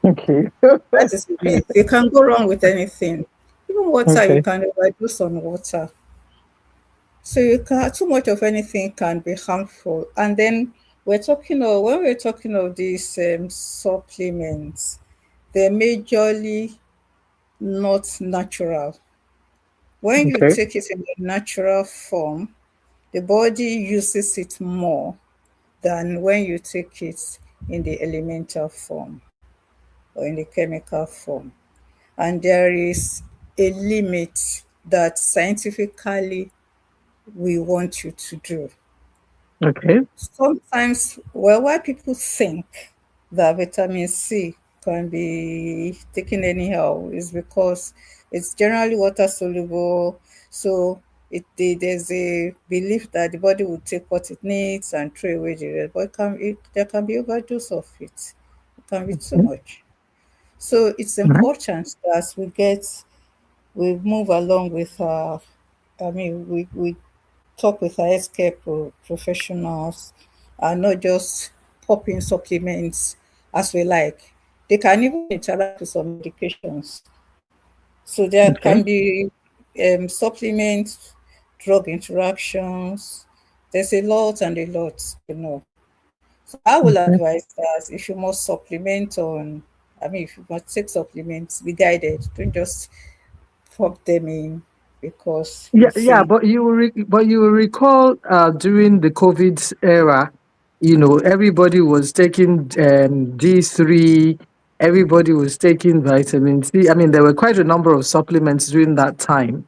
Okay. That is a myth. You can go wrong with anything. Even water, you Okay. can overdose on water. So you can too much of anything can be harmful. And then when we're talking of these supplements, they're majorly not natural. When you Okay. take it in a natural form, the body uses it more than when you take it in the elemental form or in the chemical form. And there is a limit that scientifically we want you to do. Okay. Sometimes, well, why people think that vitamin C can be taken anyhow is because it's generally water soluble. So there's a belief that the body will take what it needs and throw away the rest. But there can be overdose of it. It can be too Okay. much. So it's All right. important that we move along with we talk with our healthcare professionals and not just popping supplements as we like. They can even interact with some medications. So there Okay. can be supplements, drug interactions. There's a lot and a lot to know. So I will Okay. advise that if you must supplement if you must take supplements, be guided. Don't just pop them in because Yeah, you yeah, think. but you will recall during the COVID era, everybody was taking D3, everybody was taking vitamin C. I mean, there were quite a number of supplements during that time,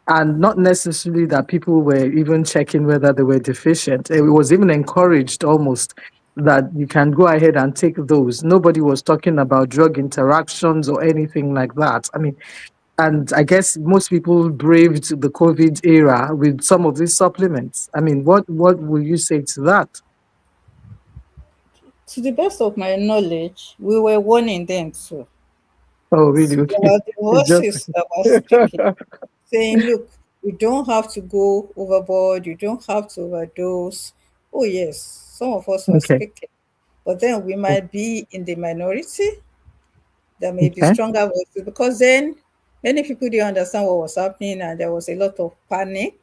and not necessarily that people were even checking whether they were deficient. It was even encouraged almost that you can go ahead and take those. Nobody was talking about drug interactions or anything like that. I mean, And I guess most people braved the COVID era with some of these supplements. I mean, what will you say to that? To the best of my knowledge, we were warning them too. Oh, really? There Okay. were the It's just voices that were speaking, saying, look, you don't have to go overboard, you don't have to overdose. Oh, yes, some of us were okay. speaking. But then we might be in the minority. There may be Okay. stronger voices because then many people didn't understand what was happening and there was a lot of panic.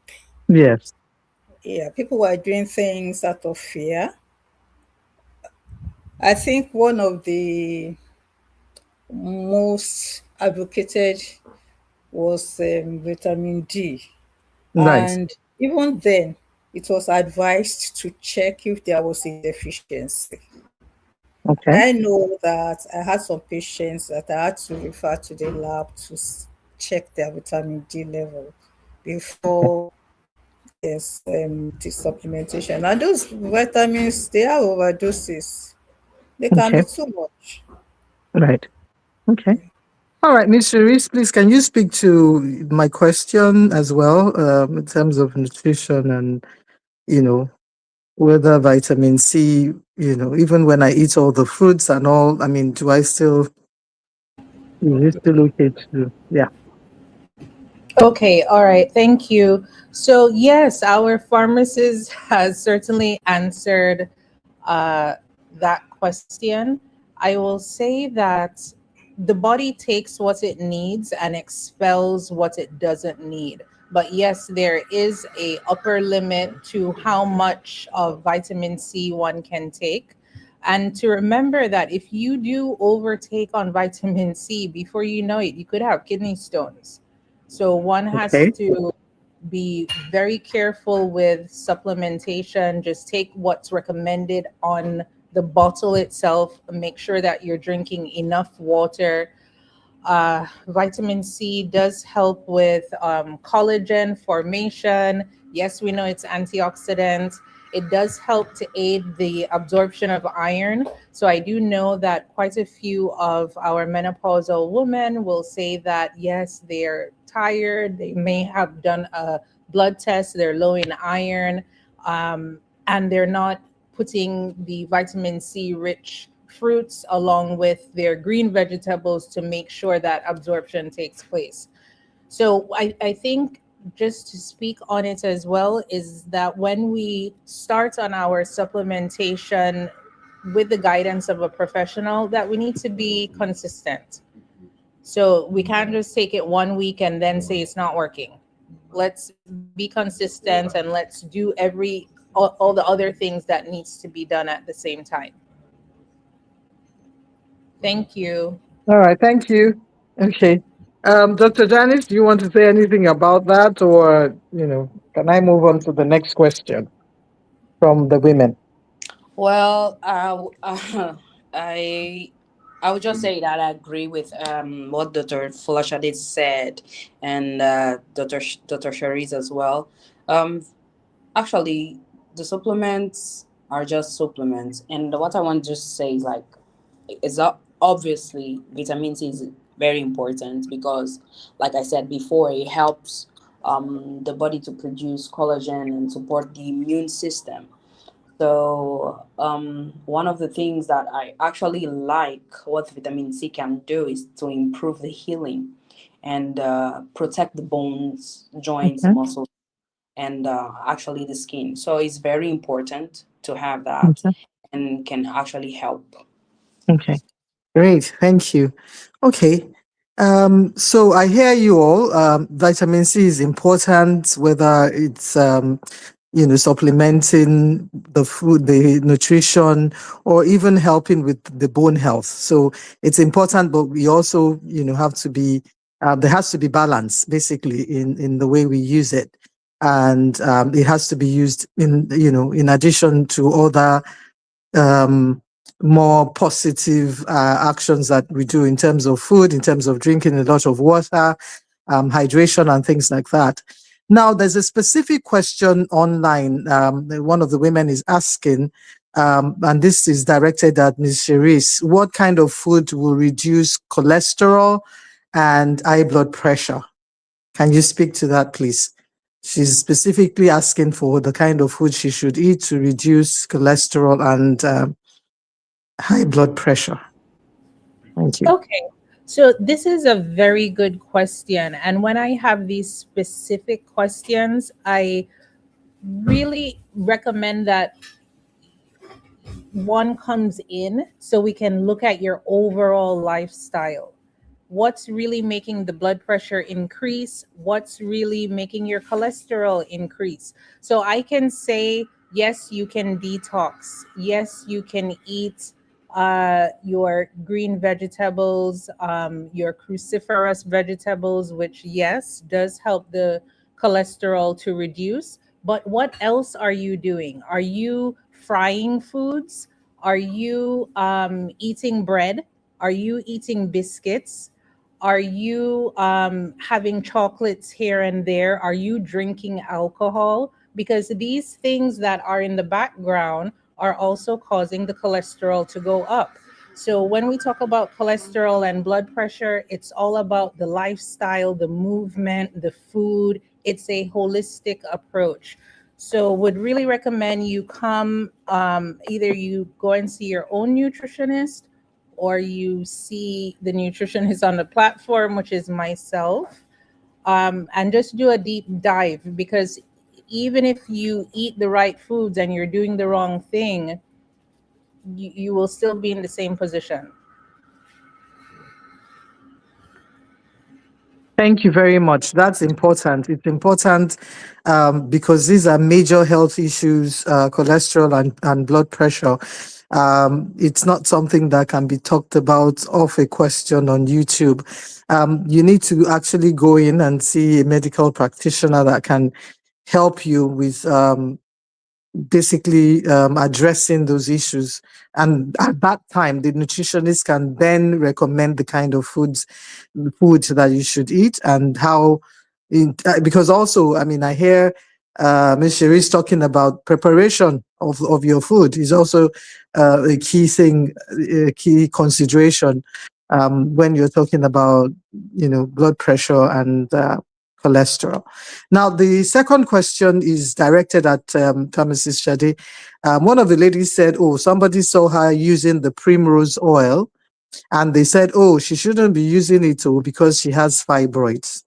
Yes. Yeah, people were doing things out of fear. I think one of the most advocated was vitamin D. Nice. And even then, it was advised to check if there was a deficiency. And Okay. I know that I had some patients that I had to refer to the lab to check their vitamin D level before yes, the supplementation. And those vitamins, they are overdoses. They can Okay. be too much. Right. Okay. All right, Miss Cherise, please can you speak to my question as well, in terms of nutrition and you know whether vitamin C, even when I eat all the fruits and all, I mean, do I still is it still okay to yeah. Okay, all right, thank you. So, yes, our pharmacist has certainly answered uh, that question. I will say that the body takes what it needs and expels what it doesn't need. But yes, there is a upper limit to how much of vitamin C one can take. And to remember that if you do overtake on vitamin C, before you know it, you could have kidney stones. So one has Okay. to be very careful with supplementation. Just take what's recommended on the bottle itself. Make sure that you're drinking enough water. Vitamin C does help with collagen formation. Yes, we know it's antioxidant. It does help to aid the absorption of iron. So I do know that quite a few of our menopausal women will say that yes, they're tired. They may have done a blood test. They're low in iron, and they're not putting the vitamin C rich fruits along with their green vegetables to make sure that absorption takes place. So I think just to speak on it as well is that when we start on our supplementation with the guidance of a professional, that we need to be consistent. So we can't just take it 1 week and then say it's not working. Let's be consistent and let's do all the other things that needs to be done at the same time. Thank you. All right, thank you. Okay. Dr. Janice, do you want to say anything about that, or can I move on to the next question from the women? Well, I I would just say that I agree with what Dr. Folashade said, and Dr. Sharice as well. Um, Actually, the supplements are just supplements, and what I want to just say is like, obviously vitamin C is very important because, like I said before, it helps the body to produce collagen and support the immune system. So, one of the things that I actually like what vitamin C can do is to improve the healing and protect the bones, joints, Okay. muscles, and actually the skin. So, it's very important to have that Okay. and can actually help. Okay. Great, thank you. Okay, so I hear you all. Vitamin C is important, whether it's supplementing the food, the nutrition, or even helping with the bone health. So it's important, but we also have to be there has to be balance basically in the way we use it, and it has to be used in addition to other um, more positive actions that we do in terms of food, in terms of drinking a lot of water, hydration, and things like that. Now, there's a specific question online. One of the women is asking, and this is directed at Ms. Cherise, what kind of food will reduce cholesterol and high blood pressure. Can you speak to that, please? She's specifically asking for the kind of food she should eat to reduce cholesterol and high blood pressure. Thank you. Okay. So this is a very good question. And when I have these specific questions, I really recommend that one comes in so we can look at your overall lifestyle. What's really making the blood pressure increase? What's really making your cholesterol increase? So I can say, yes, you can detox. Yes, you can eat your green vegetables, your cruciferous vegetables, which, yes, does help the cholesterol to reduce. But what else are you doing? Are you frying foods? Are you eating bread? Are you eating biscuits? Are you having chocolates here and there? Are you drinking alcohol? Because these things that are in the background are also causing the cholesterol to go up. So when we talk about cholesterol and blood pressure, it's all about the lifestyle, the movement, the food. It's a holistic approach. So would really recommend you come, either you go and see your own nutritionist, or you see the nutritionist on the platform, which is myself, and just do a deep dive. Because even if you eat the right foods and you're doing the wrong thing, you will still be in the same position. Thank you very much. That's important. It's important because these are major health issues, cholesterol and blood pressure. It's not something that can be talked about off a question on YouTube. You need to actually go in and see a medical practitioner that can help you with basically addressing those issues. And at that time, the nutritionist can then recommend the kind of food that you should eat and how. Because also, I mean, I hear Ms. Sheri's talking about preparation of your food is also a key thing, a key consideration when you're talking about, blood pressure and cholesterol. Now, the second question is directed at Pharmacist Shadi. One of the ladies said, oh, somebody saw her using the primrose oil, and they said, oh, she shouldn't be using it because she has fibroids.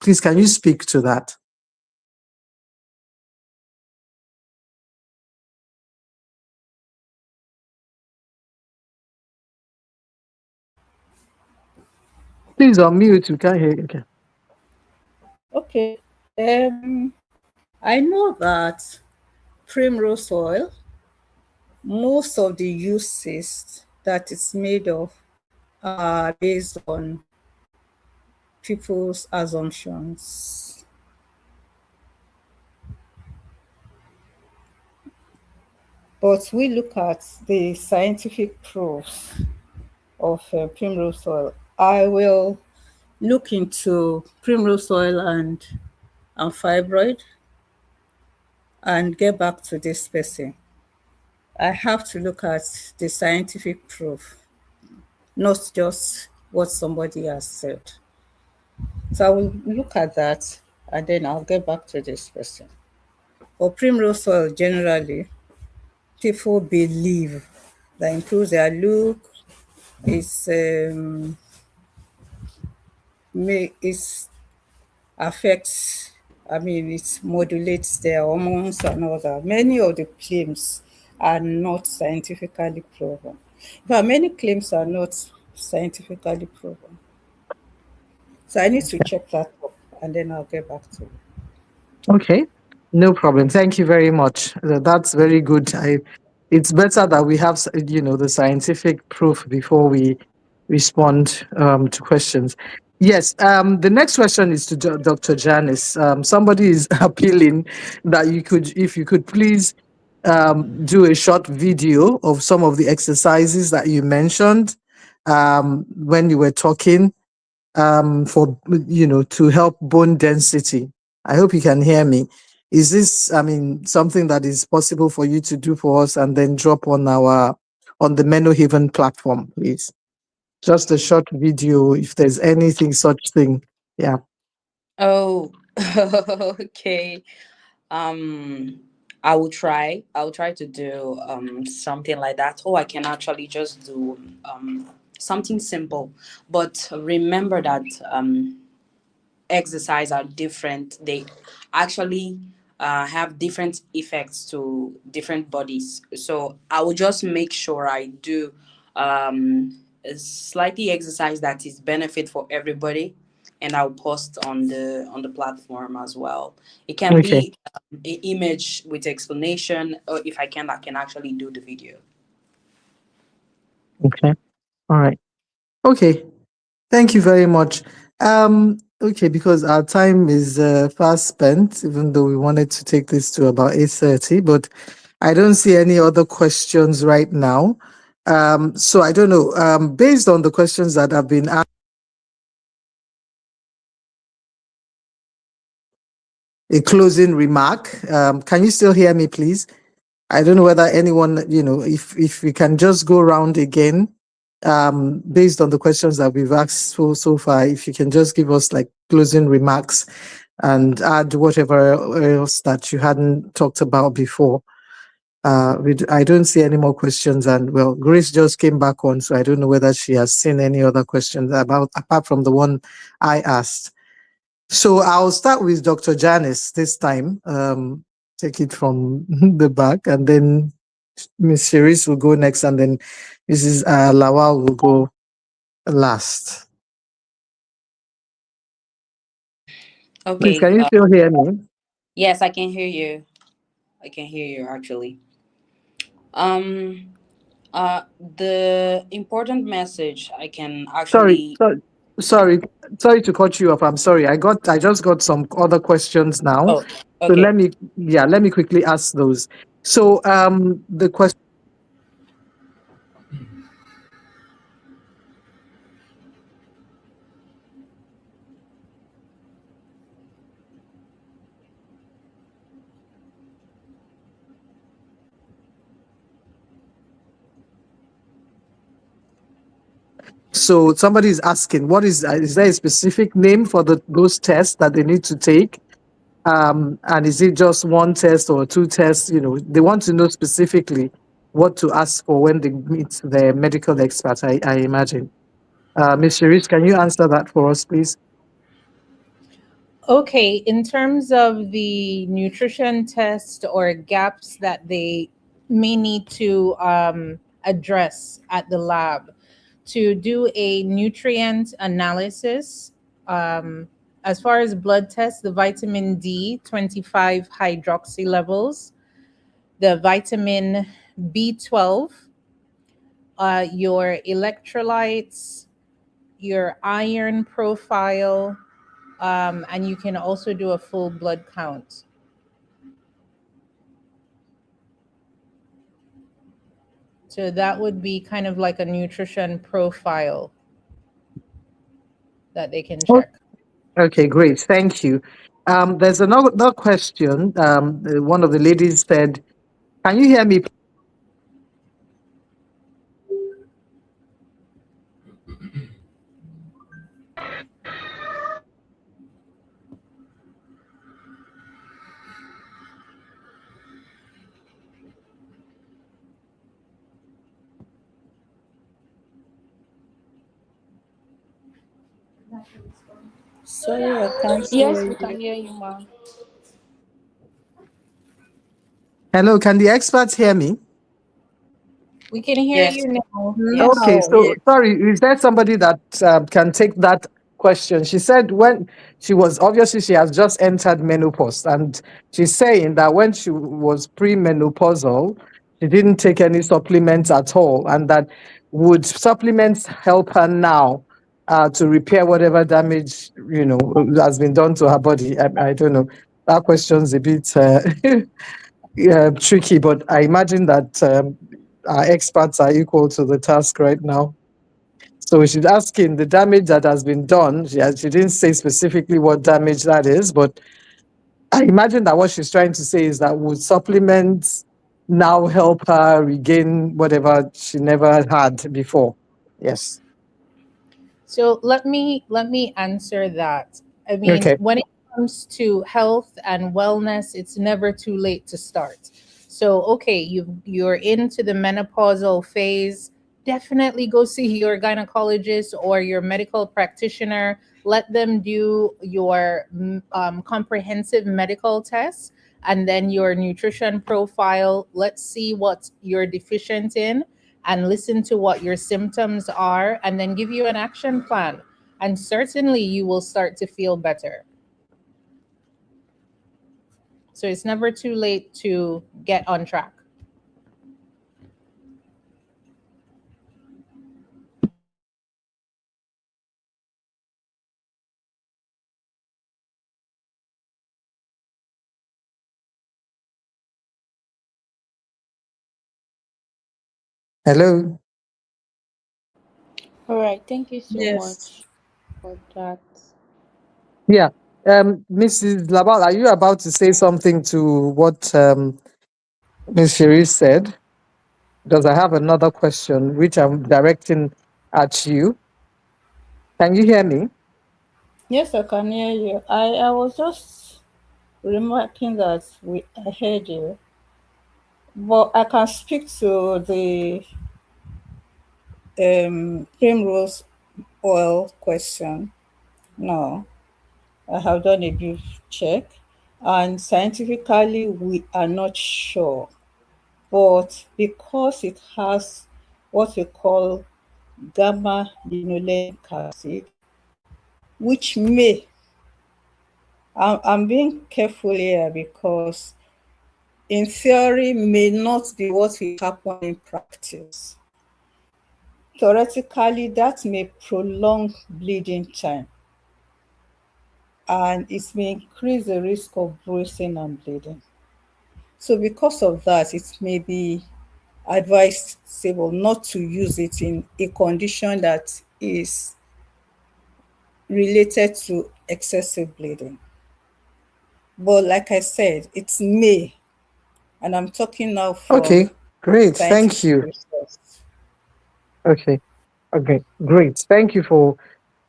Please, can you speak to that? Please unmute. We can't hear you. Okay. Okay. I know that primrose oil, most of the uses that it's made of are based on people's assumptions. But we look at the scientific proofs of primrose oil. I will look into primrose oil and fibroid and get back to this person. I have to look at the scientific proof, not just what somebody has said. So I will look at that and then I'll get back to this person. For primrose oil, generally, people believe that improves their look, it's it affects, I mean, it modulates their hormones and all that. Many of the claims are not scientifically proven. But many claims are not scientifically proven. So I need to check that up and then I'll get back to you. Okay, no problem. Thank you very much. That's very good. It's better that we have, the scientific proof before we respond to questions. Yes, the next question is to Dr. Janice. Somebody is appealing that if you could please do a short video of some of the exercises that you mentioned when you were talking for to help bone density. I hope you can hear me. Is this, I mean, something that is possible for you to do for us and then drop on the Meno Haven platform, please? Just a short video, if there's anything such thing. Yeah. Oh, okay. Um, I will try to do something like that. Or I can actually just do something simple. But remember that exercise are different. They actually have different effects to different bodies. So I will just make sure I do a slightly exercise that is benefit for everybody, and I'll post on the platform as well. It can Okay. be an image with explanation, or if I can actually do the video. Okay. All right. Okay. Thank you very much. Okay, because our time is fast spent, even though we wanted to take this to about 8:30, but I don't see any other questions right now. So I don't know. Based on the questions that have been asked, a closing remark. Can you still hear me, please? I don't know whether anyone, if we can just go around again, based on the questions that we've asked so far, if you can just give us like closing remarks and add whatever else that you hadn't talked about before. I don't see any more questions, and well, Grace just came back on, so I don't know whether she has seen any other questions about apart from the one I asked. So I'll start with Dr. Janice this time. Take it from the back, and then Miss Cherise will go next, and then Mrs. Lawal will go last. Please, Okay. can you still hear me? Yes, I can hear you. I can hear you actually. Um, the important message I can Sorry, actually. sorry, sorry to cut you off. I'm sorry. I just got some other questions now. Oh, So okay. let me quickly ask those. So, the question. So somebody is asking, what is there a specific name for those tests that they need to take? And is it just one test or two tests? They want to know specifically what to ask for when they meet the medical expert, I imagine. Ms. Shirish, can you answer that for us, please? Okay, in terms of the nutrition test or gaps that they may need to address at the lab, to do a nutrient analysis, as far as blood tests, the vitamin D 25 hydroxy levels, the vitamin B12, your electrolytes, your iron profile, and you can also do a full blood count. So that would be kind of like a nutrition profile that they can Oh, check. okay, great. Thank you. There's another question. One of the ladies said, can you hear me? Sorry, I can't hear Yes, we you. can hear you, ma. Hello, can the experts hear me? We can hear Yes. you now. Yes. Okay, Now, so yes. sorry, is there somebody that can take that question? She said when she has just entered menopause, and she's saying that when she was premenopausal, she didn't take any supplements at all, and that would supplements help her now to repair whatever damage has been done to her body? I don't know. That question's a bit yeah, tricky, but I imagine that our experts are equal to the task right now. So she's asking the damage that has been done. She didn't say specifically what damage that is, but I imagine that what she's trying to say is that would supplements now help her regain whatever she never had before? Yes. So let me answer that. I mean, Okay. when it comes to health and wellness, it's never too late to start. So okay, you're into the menopausal phase. Definitely go see your gynecologist or your medical practitioner. Let them do your comprehensive medical tests and then your nutrition profile. Let's see what you're deficient in and listen to what your symptoms are and then give you an action plan. And certainly you will start to feel better. So it's never too late to get on track. Hello. All right. Thank you so Yes. much for that. Yeah. Mrs. Labal, are you about to say something to what Ms. Sherry said? Because I have another question which I'm directing at you. Can you hear me? Yes, I can hear you. I was just remarking that I heard you, but I can speak to the primrose oil question. No, I have done a brief check, and scientifically, we are not sure. But because it has what we call gamma linolenic acid, which may, I'm being careful here because in theory may not be what will happen in practice. Theoretically, that may prolong bleeding time and it may increase the risk of bruising and bleeding. So, because of that, it may be advisable not to use it in a condition that is related to excessive bleeding. But, like I said, it's may, and I'm talking now Okay. from Great. Thank scientific you. research. Okay. Okay. Great. Thank you for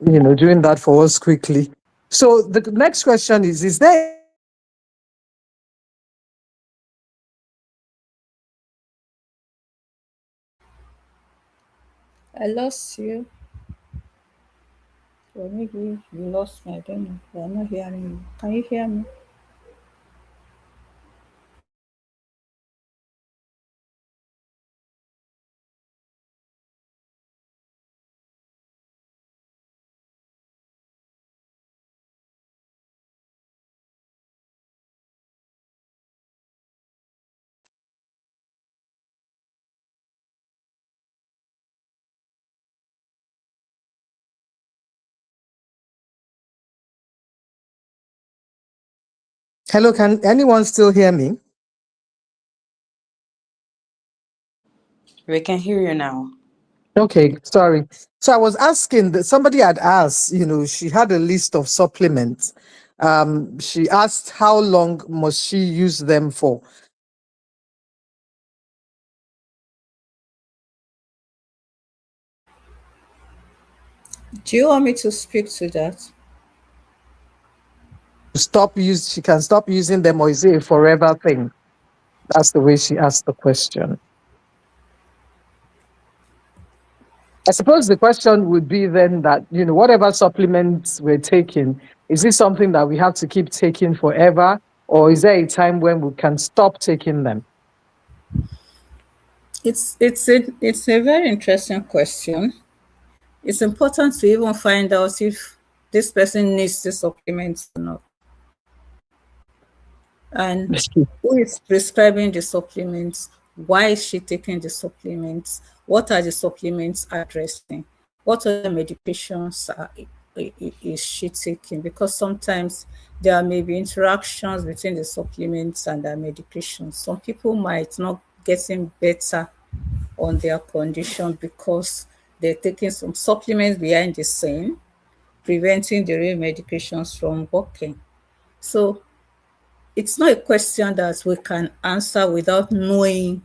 doing that for us quickly. So the next question is there a time when we can stop using them, or is there a time when we can stop taking them? I lost you, or maybe you lost me. I don't know. I'm not hearing you. Can you hear me? Hello, can anyone still hear me? We can hear you now. Okay, sorry. So I was asking that somebody had asked, she had a list of supplements. She asked how long must she use them for? Do you want me to speak to that? She can stop using them, or is it a forever thing? That's the way she asked the question. I suppose the question would be then that, whatever supplements we're taking, is this something that we have to keep taking forever? Or is there a time when we can stop taking them? It's a very interesting question. It's important to even find out if this person needs the supplements or not, and who is prescribing the supplements. Why is she taking the supplements? What are the supplements addressing? What other medications is she taking? Because sometimes there may be interactions between the supplements and the medications. Some people might not getting better on their condition because they're taking some supplements behind the scene, preventing the real medications from working. So it's not a question that we can answer without knowing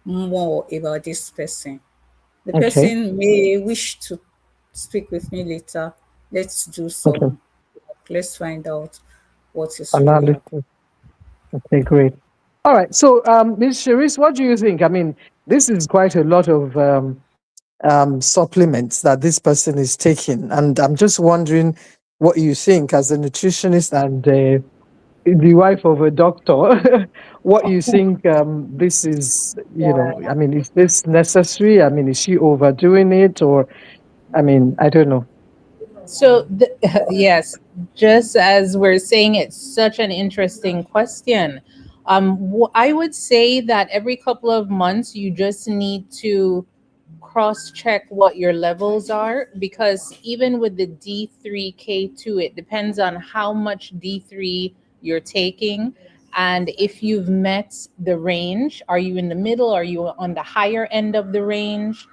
more about this person. The Okay. person may wish to speak with me later. Let's do Okay. some, let's find out what is really happening. Analysis. Okay, great. All right. So, Ms. Cherise, what do you think? I mean, this is quite a lot of supplements that this person is taking, and I'm just wondering what you think as a nutritionist and the wife of a doctor. What you think this is? I mean, is this necessary? I mean, is she overdoing it, or I mean, I don't know. So, yes, just as we're saying, it's such an interesting question. I would say that every couple of months, you just need to cross check what your levels are, because even with the D3K2, it depends on how much D3 you're taking. And if you've met the range, are you in the middle? Are you on the higher end of the range?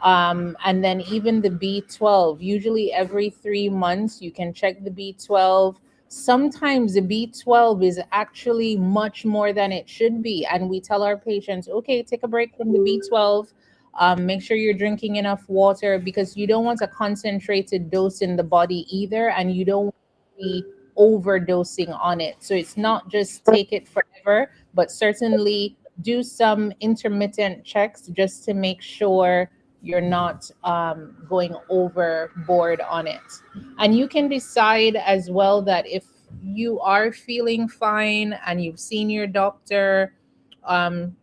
And then even the B12, usually every 3 months, you can check the B12. Sometimes the B12 is actually much more than it should be. And we tell our patients, okay, take a break from the B12. Make sure you're drinking enough water, because you don't want a concentrated dose in the body either. And you don't want to be overdosing on it. So it's not just take it forever, but certainly do some intermittent checks just to make sure you're not going overboard on it. And you can decide as well that if you are feeling fine and you've seen your doctor,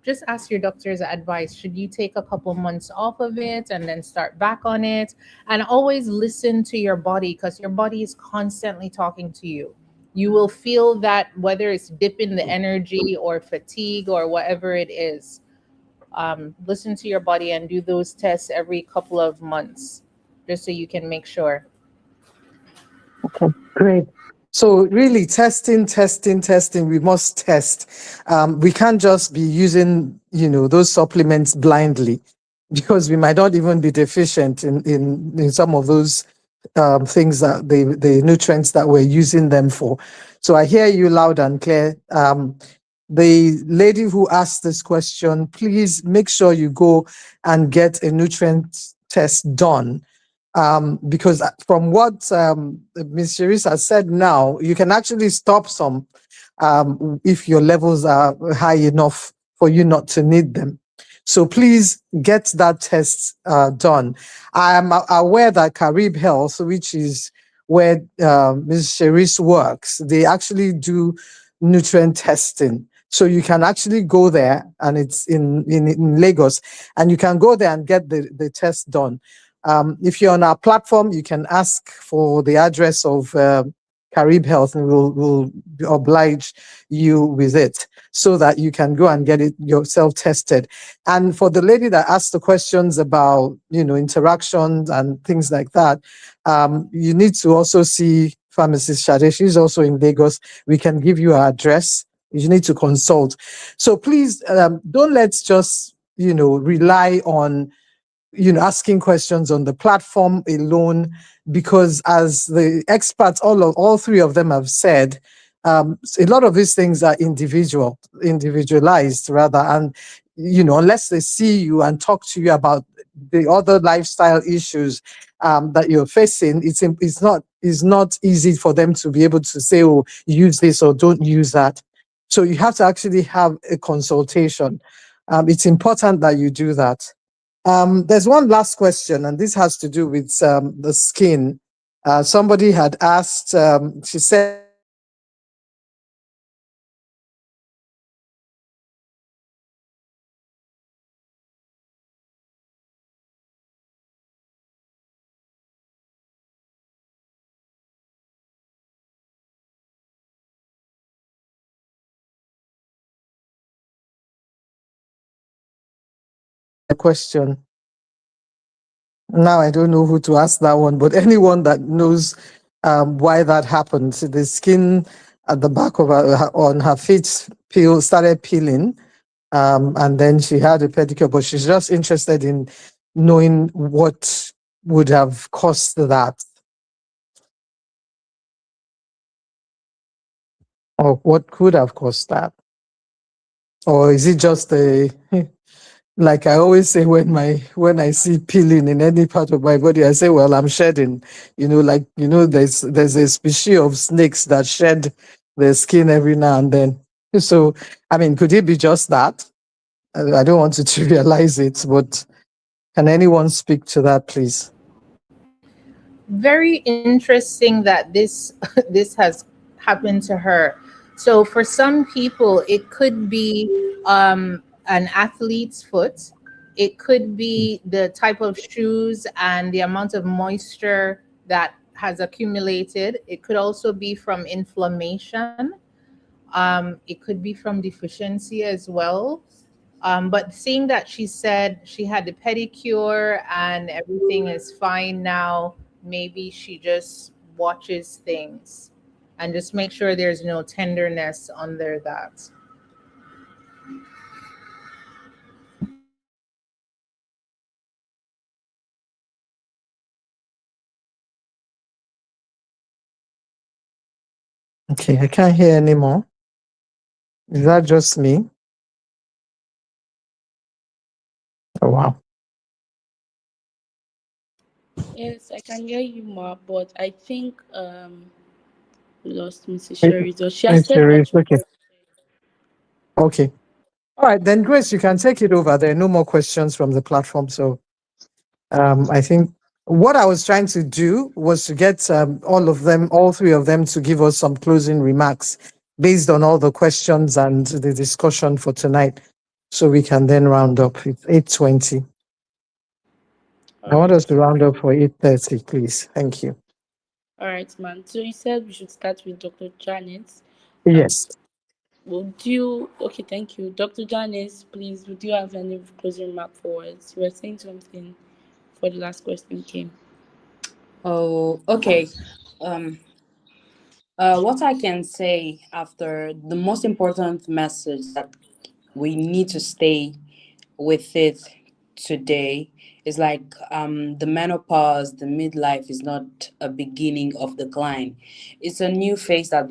just ask your doctor's advice. Should you take a couple months off of it and then start back on it? And always listen to your body, because your body is constantly talking to you. You will feel that whether it's dip in the energy or fatigue or whatever it is. Listen to your body and do those tests every couple of months, just so you can make sure. Okay, great. So really testing, testing, testing. We must test. We can't just be using, those supplements blindly, because we might not even be deficient in some of those things that the nutrients that we're using them for. So I hear you loud and clear. The lady who asked this question, please make sure you go and get a nutrient test done, because from what Ms. Cherise has said now, you can actually stop some if your levels are high enough for you not to need them. So please get that test done. I am aware that Carib Health, which is where Ms. Cherise works, they actually do nutrient testing. So you can actually go there, and it's in Lagos, and you can go there and get the test done. If you're on our platform, you can ask for the address of Carib Health, and we'll oblige you with it so that you can go and get it yourself tested. And for the lady that asked the questions about, interactions and things like that, you need to also see pharmacist Shade. She's also in Lagos. We can give you her address. You need to consult. So please don't let's just, rely on asking questions on the platform alone, because as the experts, all three of them have said, a lot of these things are individualized rather, and unless they see you and talk to you about the other lifestyle issues that you're facing, it's not easy for them to be able to say, oh, use this or don't use that. So you have to actually have a consultation. It's important that you do that. There's one last question, and this has to do with the skin. Somebody had asked, she said, a question. Now I don't know who to ask that one, but anyone that knows why that happened. So the skin at the back of on her feet started peeling, and then she had a pedicure, but she's just interested in knowing what would have caused that, or what could have caused that. Or is it just a Like I always say, when I see peeling in any part of my body, I say, well, I'm shedding. Like there's a species of snakes that shed their skin every now and then. So, I mean, could it be just that? I don't want to trivialize it, but can anyone speak to that, please? Very interesting that this this has happened to her. So for some people it could be an athlete's foot, it could be the type of shoes and the amount of moisture that has accumulated. It could also be from inflammation. It could be from deficiency as well. But seeing that she said she had the pedicure and everything is fine now, maybe she just watches things and just make sure there's no tenderness under that. Okay, I can't hear anymore. Is that just me? Oh, wow. Yes, I can hear you more, but I think we lost Mrs. Sherry. So she has said what Serious. she Okay. wanted. Okay. All right, then Grace, you can take it over. There are no more questions from the platform. So I think what I was trying to do was to get all three of them, to give us some closing remarks based on all the questions and the discussion for tonight, so we can then round up. It's 8:20. All I want right. us to round up for 8:30, please. Thank you. All right, man. So you said we should start with Dr. Janet. Um, Yes. would you? Okay, thank you, Dr. Janet. Please, would you have any closing remark for us? You were saying something before the last question came. Oh, okay. Um, what I can say after the most important message that we need to stay with it today is like the menopause, the midlife is not a beginning of decline. It's a new phase that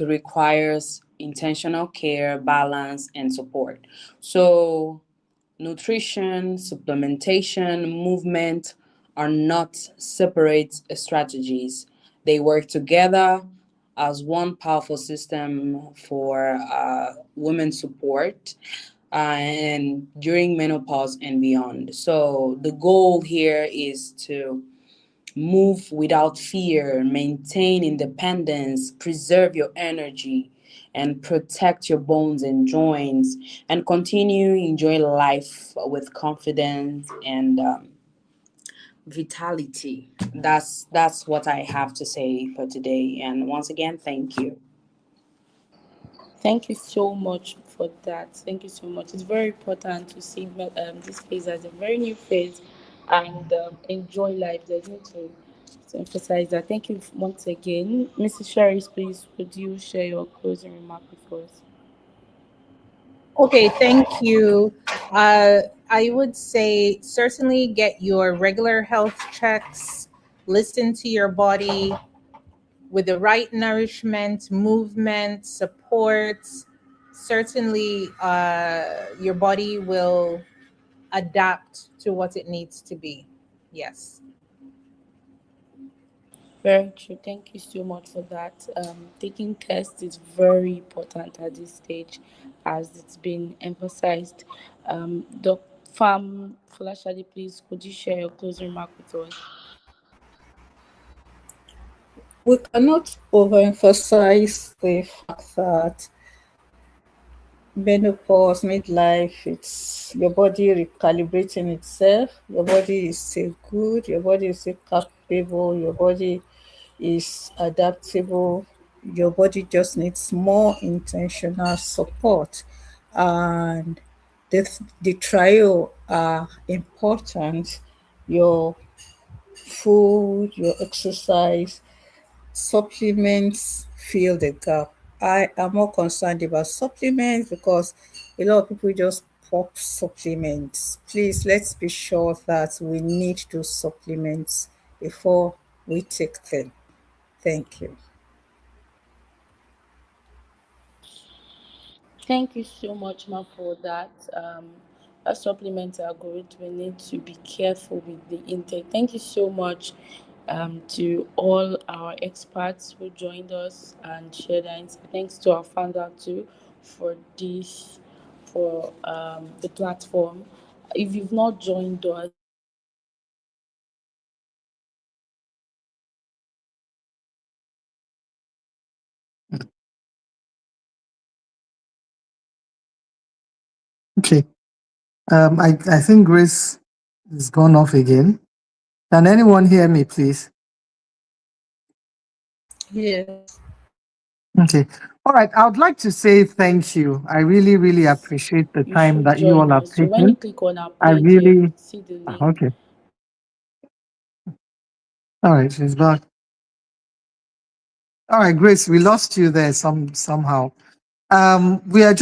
requires intentional care, balance, and support. So nutrition, supplementation, movement are not separate strategies. They work together as one powerful system for women support and during menopause and beyond. So the goal here is to move without fear, maintain independence, preserve your energy, and protect your bones and joints, and continue enjoy life with confidence and vitality. That's what I have to say for today. And once again, thank you. Thank you so much for that. Thank you so much. It's very important to see this phase as a very new phase and enjoy life. There's need to emphasize that. Thank you once again. Mrs. Sherry, please, would you share your closing remark with us? Okay, thank you. I would say certainly get your regular health checks, listen to your body with the right nourishment, movement, support. Certainly, your body will adapt to what it needs to be. Yes. Very true. Thank you so much for that. Taking tests is very important at this stage, as it's been emphasized. Doc Farm Flashadi, please, could you share your closing remark with us? We cannot overemphasize the fact that menopause, midlife, it's your body recalibrating itself. Your body is still good. Your body is still capable. Your body is adaptable. Your body just needs more intentional support. And the trio are important. Your food, your exercise, supplements fill the gap. I am more concerned about supplements because a lot of people just pop supplements. Please, let's be sure that we need those supplements before we take them. Thank you. Thank you so much, Ma, for that. As supplements are good, we need to be careful with the intake. Thank you so much to all our experts who joined us and shared their insight. Thanks to our founder too for this, for the platform. If you've not joined us, please join us. We are here every Okay. I think Grace is gone off again. Can anyone hear me, please? Yes. Okay. All right. I would like to say thank you. I really, really appreciate the you time should that you all join have us. So when you taken. click on our I page here, you really, would see the link. okay. All right. She's back. All right, Grace, we lost you there somehow. We are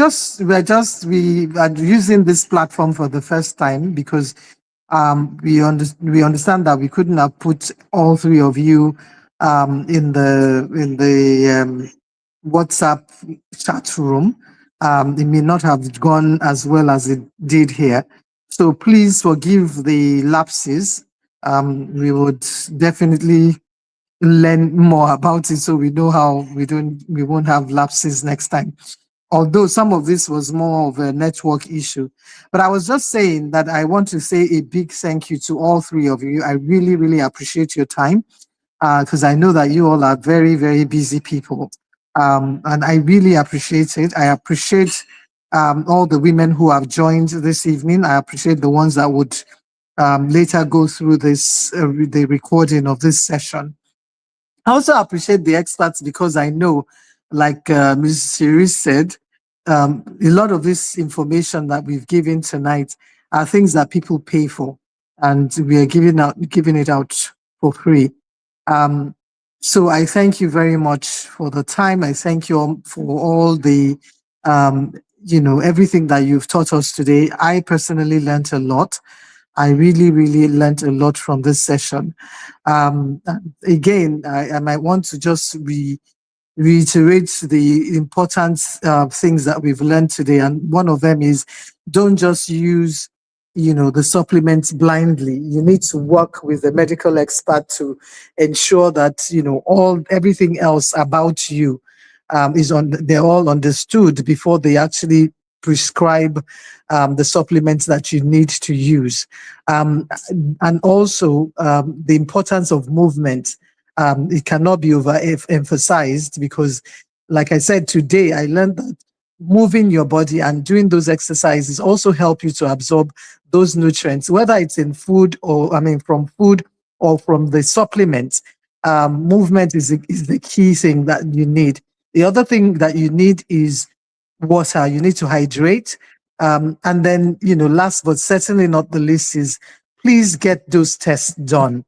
using this platform for the first time because we understand that we couldn't have put all three of you in the WhatsApp chat room. It may not have gone as well as it did here. So please forgive the lapses. We would definitely learn more about it so we know how we won't have lapses next time, although some of this was more of a network issue. But I was just saying that I want to say a big thank you to all three of you. I really, really appreciate your time because I know that you all are very, very busy people. And I really appreciate it. I appreciate all the women who have joined this evening. I appreciate the ones that would later go through the recording of this session. I also appreciate the experts because I know, like Ms. Siri said, a lot of this information that we've given tonight are things that people pay for, and we are giving it out for free. Um, so I thank you very much for the time. I thank you all for all the, um, everything that you've taught us today. I personally learned a lot. I really, really learned a lot from this session. Again, I might want to just reiterate the important things that we've learned today. And one of them is don't just use, the supplements blindly. You need to work with a medical expert to ensure that, everything else about you they're all understood before they actually prescribe the supplements that you need to use. And also the importance of movement. It cannot be overemphasized because, like I said today, I learned that moving your body and doing those exercises also help you to absorb those nutrients, whether it's in food or, from food or from the supplements. Movement is the key thing that you need. The other thing that you need is water. You need to hydrate. And then, last but certainly not the least is please get those tests done.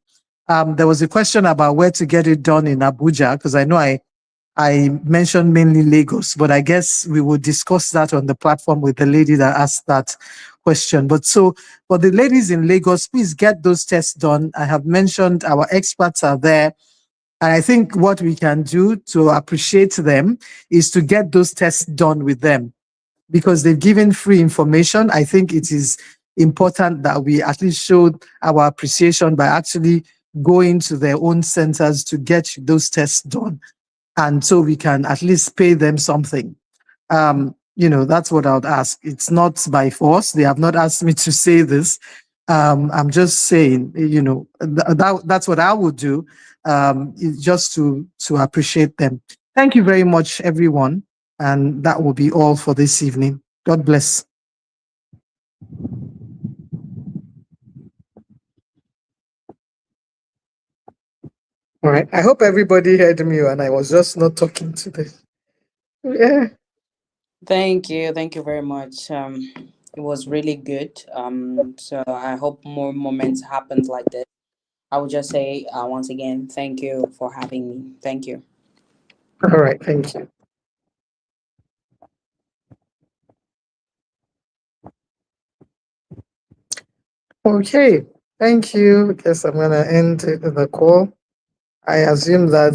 There was a question about where to get it done in Abuja, because I know I mentioned mainly Lagos, but I guess we will discuss that on the platform with the lady that asked that question. But so for the ladies in Lagos, please get those tests done. I have mentioned our experts are there. And I think what we can do to appreciate them is to get those tests done with them because they've given free information. I think it is important that we at least show our appreciation by actually going to their own centers to get those tests done. And so we can at least pay them something. That's what I would ask. It's not by force. They have not asked me to say this. I'm just saying, that's what I would do, just to appreciate them. Thank you very much, everyone. And that will be all for this evening. God bless. All right. I hope everybody heard me and I was just not talking to them. Yeah. Thank you very much. It was really good. So I hope more moments happens like this. I would just say once again, thank you for having me. Thank you. All right. Thank you. Okay. Thank you. Guess I'm going to end the call. I assume that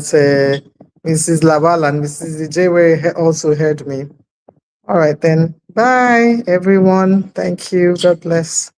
Mrs. Laval and Mrs. J also heard me. All right, then. Bye, everyone. Thank you. God bless.